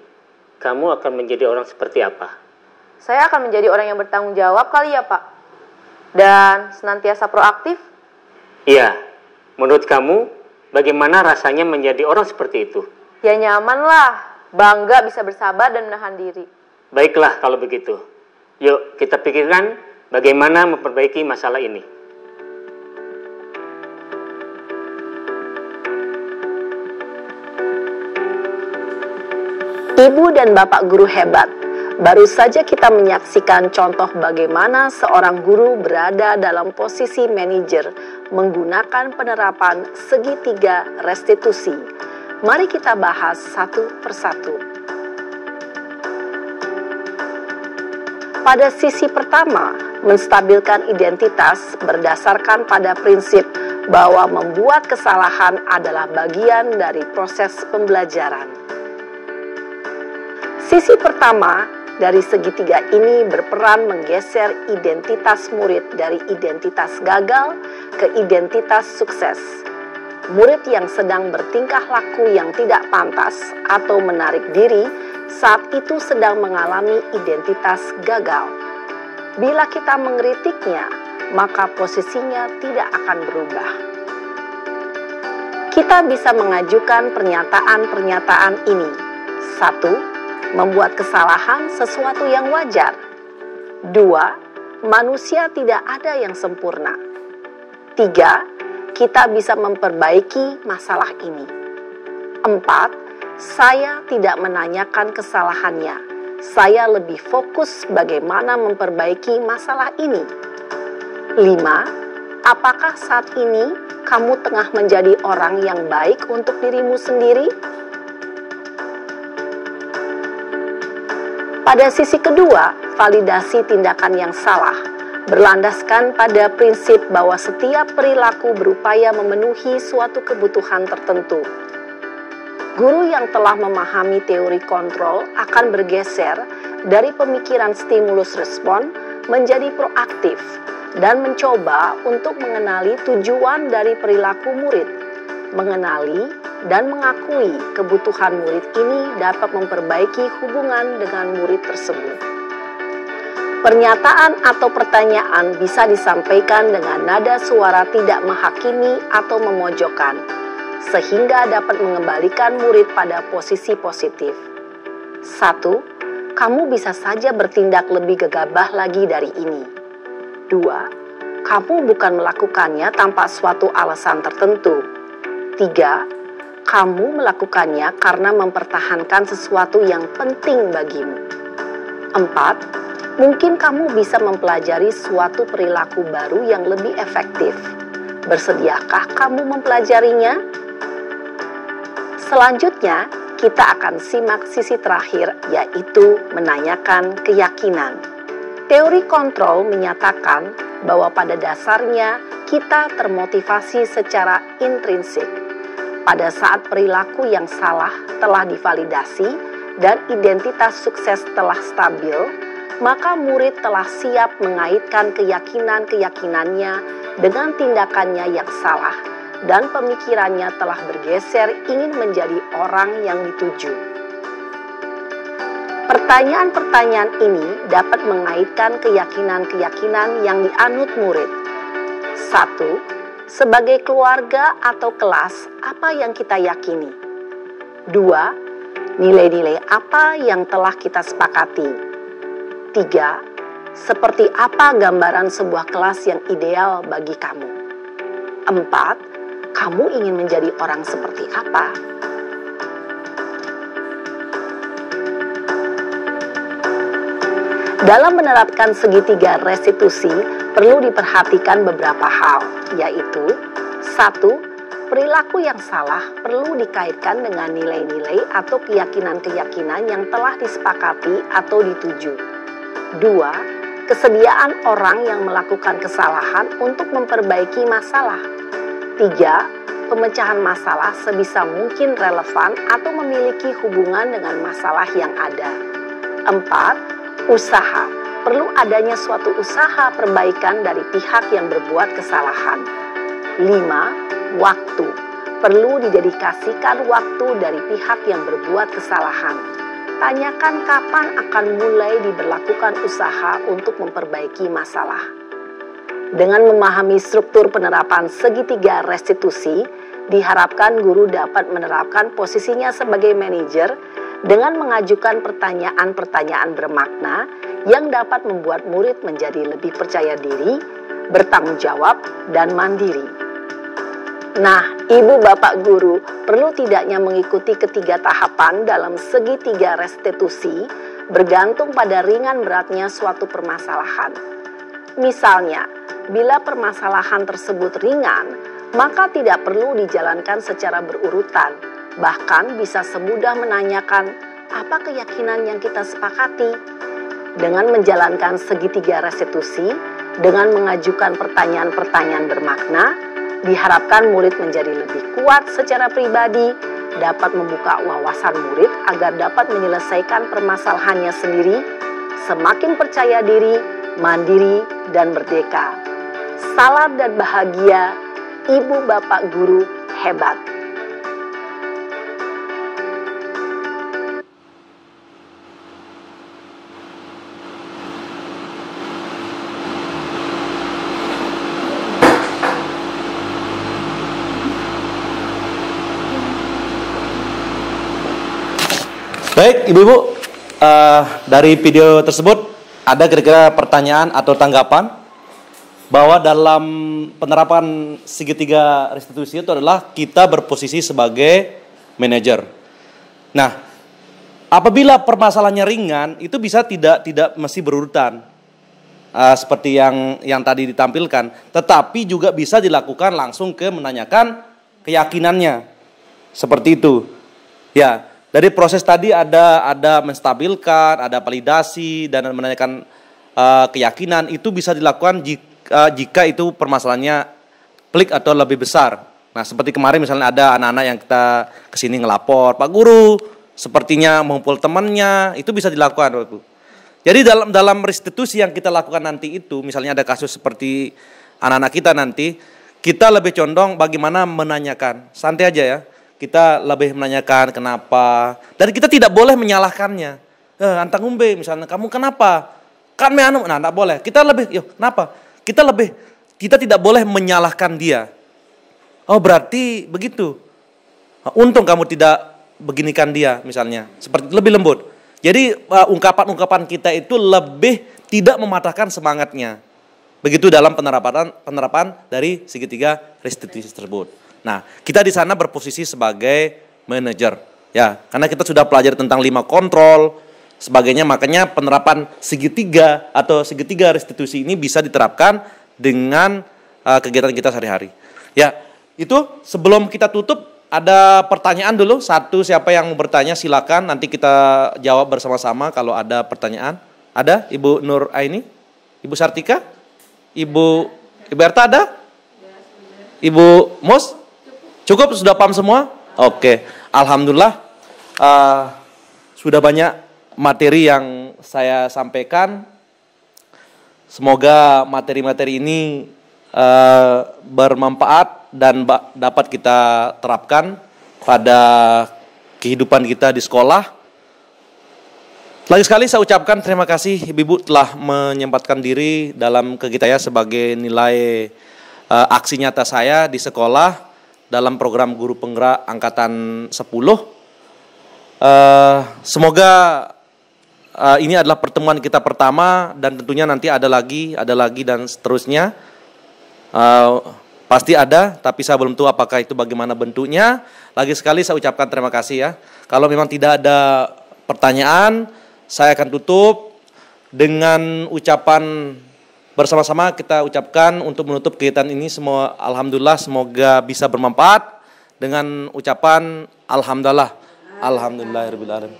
kamu akan menjadi orang seperti apa? Saya akan menjadi orang yang bertanggung jawab kali ya, Pak. Dan senantiasa proaktif. Iya, menurut kamu, bagaimana rasanya menjadi orang seperti itu? Ya nyaman lah, bangga bisa bersabar dan menahan diri. Baiklah kalau begitu. Yuk kita pikirkan bagaimana memperbaiki masalah ini. Ibu dan Bapak guru hebat, baru saja kita menyaksikan contoh bagaimana seorang guru berada dalam posisi manajer menggunakan penerapan segitiga restitusi. Mari kita bahas satu persatu. Pada sisi pertama, menstabilkan identitas berdasarkan pada prinsip bahwa membuat kesalahan adalah bagian dari proses pembelajaran. Sisi pertama dari segitiga ini berperan menggeser identitas murid dari identitas gagal ke identitas sukses. Murid yang sedang bertingkah laku yang tidak pantas atau menarik diri saat itu sedang mengalami identitas gagal. Bila kita mengkritiknya, maka posisinya tidak akan berubah. Kita bisa mengajukan pernyataan-pernyataan ini. 1. Membuat kesalahan sesuatu yang wajar. 2. Manusia tidak ada yang sempurna. 3. Kita bisa memperbaiki masalah ini. 4. Saya tidak menanyakan kesalahannya. Saya lebih fokus bagaimana memperbaiki masalah ini. 5. Apakah saat ini kamu tengah menjadi orang yang baik untuk dirimu sendiri? Pada sisi kedua, validasi tindakan yang salah berlandaskan pada prinsip bahwa setiap perilaku berupaya memenuhi suatu kebutuhan tertentu. Guru yang telah memahami teori kontrol akan bergeser dari pemikiran stimulus respon menjadi proaktif dan mencoba untuk mengenali tujuan dari perilaku murid, mengenali dan mengakui kebutuhan murid ini dapat memperbaiki hubungan dengan murid tersebut. Pernyataan atau pertanyaan bisa disampaikan dengan nada suara tidak menghakimi atau memojokkan, sehingga dapat mengembalikan murid pada posisi positif. 1. Kamu bisa saja bertindak lebih gegabah lagi dari ini. 2. Kamu bukan melakukannya tanpa suatu alasan tertentu. 3. Kamu melakukannya karena mempertahankan sesuatu yang penting bagimu. 4. Mungkin kamu bisa mempelajari suatu perilaku baru yang lebih efektif. Bersediakah kamu mempelajarinya? Selanjutnya, kita akan simak sisi terakhir, yaitu menanyakan keyakinan. Teori kontrol menyatakan bahwa pada dasarnya kita termotivasi secara intrinsik. Pada saat perilaku yang salah telah divalidasi dan identitas sukses telah stabil, maka murid telah siap mengaitkan keyakinan-keyakinannya dengan tindakannya yang salah, dan pemikirannya telah bergeser ingin menjadi orang yang dituju. Pertanyaan-pertanyaan ini dapat mengaitkan keyakinan-keyakinan yang dianut murid. 1. Sebagai keluarga atau kelas, apa yang kita yakini? 2. Nilai-nilai apa yang telah kita sepakati? 3. Seperti apa gambaran sebuah kelas yang ideal bagi kamu? 4. Kamu ingin menjadi orang seperti apa? Dalam menerapkan segitiga restitusi, perlu diperhatikan beberapa hal, yaitu 1. Perilaku yang salah perlu dikaitkan dengan nilai-nilai atau keyakinan-keyakinan yang telah disepakati atau dituju. 2. Kesediaan orang yang melakukan kesalahan untuk memperbaiki masalah. 3. Pemecahan masalah sebisa mungkin relevan atau memiliki hubungan dengan masalah yang ada. 4. Usaha. Perlu adanya suatu usaha perbaikan dari pihak yang berbuat kesalahan. 5. Waktu. Perlu didedikasikan waktu dari pihak yang berbuat kesalahan. Tanyakan kapan akan mulai diberlakukan usaha untuk memperbaiki masalah. Dengan memahami struktur penerapan segitiga restitusi, diharapkan guru dapat menerapkan posisinya sebagai manajer dengan mengajukan pertanyaan-pertanyaan bermakna yang dapat membuat murid menjadi lebih percaya diri, bertanggung jawab, dan mandiri. Nah, ibu bapak guru perlu tidaknya mengikuti ketiga tahapan dalam segitiga restitusi bergantung pada ringan beratnya suatu permasalahan. Misalnya, bila permasalahan tersebut ringan, maka tidak perlu dijalankan secara berurutan. Bahkan bisa semudah menanyakan, apa keyakinan yang kita sepakati? Dengan menjalankan segitiga restitusi, dengan mengajukan pertanyaan-pertanyaan bermakna, diharapkan murid menjadi lebih kuat secara pribadi, dapat membuka wawasan murid agar dapat menyelesaikan permasalahannya sendiri, semakin percaya diri, mandiri, dan merdeka. Salam dan bahagia, ibu bapak guru hebat. Baik, ibu-ibu, dari video tersebut ada kira-kira pertanyaan atau tanggapan bahwa dalam penerapan segitiga restitusi itu adalah kita berposisi sebagai manajer. Nah, apabila permasalahannya ringan, itu bisa tidak mesti berurutan seperti yang tadi ditampilkan, tetapi juga bisa dilakukan langsung ke menanyakan keyakinannya, seperti itu. Ya. Dari proses tadi ada menstabilkan, ada validasi, dan menanyakan keyakinan, itu bisa dilakukan jika itu permasalahannya pelik atau lebih besar. Nah, seperti kemarin misalnya ada anak-anak yang kita kesini ngelapor, Pak Guru, sepertinya mengumpul temannya, itu bisa dilakukan. Jadi dalam restitusi yang kita lakukan nanti itu, misalnya ada kasus seperti anak-anak kita nanti, kita lebih condong bagaimana menanyakan, santai aja ya. Kita lebih menanyakan kenapa, dan kita tidak boleh menyalahkannya. Antang umbe misalnya, kamu kenapa? kan anu, nah enggak boleh. Kita lebih, kenapa? Kita tidak boleh menyalahkan dia. Oh, berarti begitu. Untung kamu tidak beginikan dia misalnya. Seperti lebih lembut. Jadi ungkapan-ungkapan kita itu lebih tidak mematahkan semangatnya. Begitu dalam penerapan dari segitiga restitusi tersebut. Nah, kita di sana berposisi sebagai manajer, ya, karena kita sudah pelajari tentang 5 kontrol, sebagainya, makanya penerapan segitiga atau segitiga restitusi ini bisa diterapkan dengan kegiatan kita sehari-hari. Ya, itu sebelum kita tutup ada pertanyaan dulu. Satu, siapa yang mau bertanya silakan, nanti kita jawab bersama-sama kalau ada pertanyaan. Ada Ibu Nur Aini, Ibu Sartika, Ibu Erta ada? Ibu Mos? Cukup, sudah paham semua? Oke, alhamdulillah sudah banyak materi yang saya sampaikan. Semoga materi-materi ini bermanfaat dan dapat kita terapkan pada kehidupan kita di sekolah. Lagi sekali saya ucapkan terima kasih Ibu telah menyempatkan diri dalam kegiatan saya sebagai nilai aksi nyata saya di sekolah dalam program Guru Penggerak Angkatan 10. Semoga ini adalah pertemuan kita pertama dan tentunya nanti ada lagi dan seterusnya. Pasti ada, tapi saya belum tahu apakah itu bagaimana bentuknya. Lagi sekali saya ucapkan terima kasih ya. Kalau memang tidak ada pertanyaan, saya akan tutup dengan ucapan bersama-sama kita ucapkan untuk menutup kegiatan ini. Semua alhamdulillah, semoga bisa bermanfaat dengan ucapan alhamdulillah. Alhamdulillahirabbil alamin.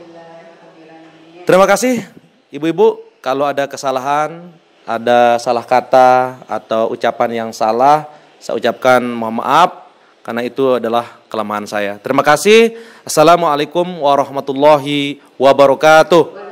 Terima kasih Ibu-ibu, kalau ada kesalahan, ada salah kata atau ucapan yang salah, saya ucapkan mohon maaf karena itu adalah kelemahan saya. Terima kasih. Assalamualaikum warahmatullahi wabarakatuh.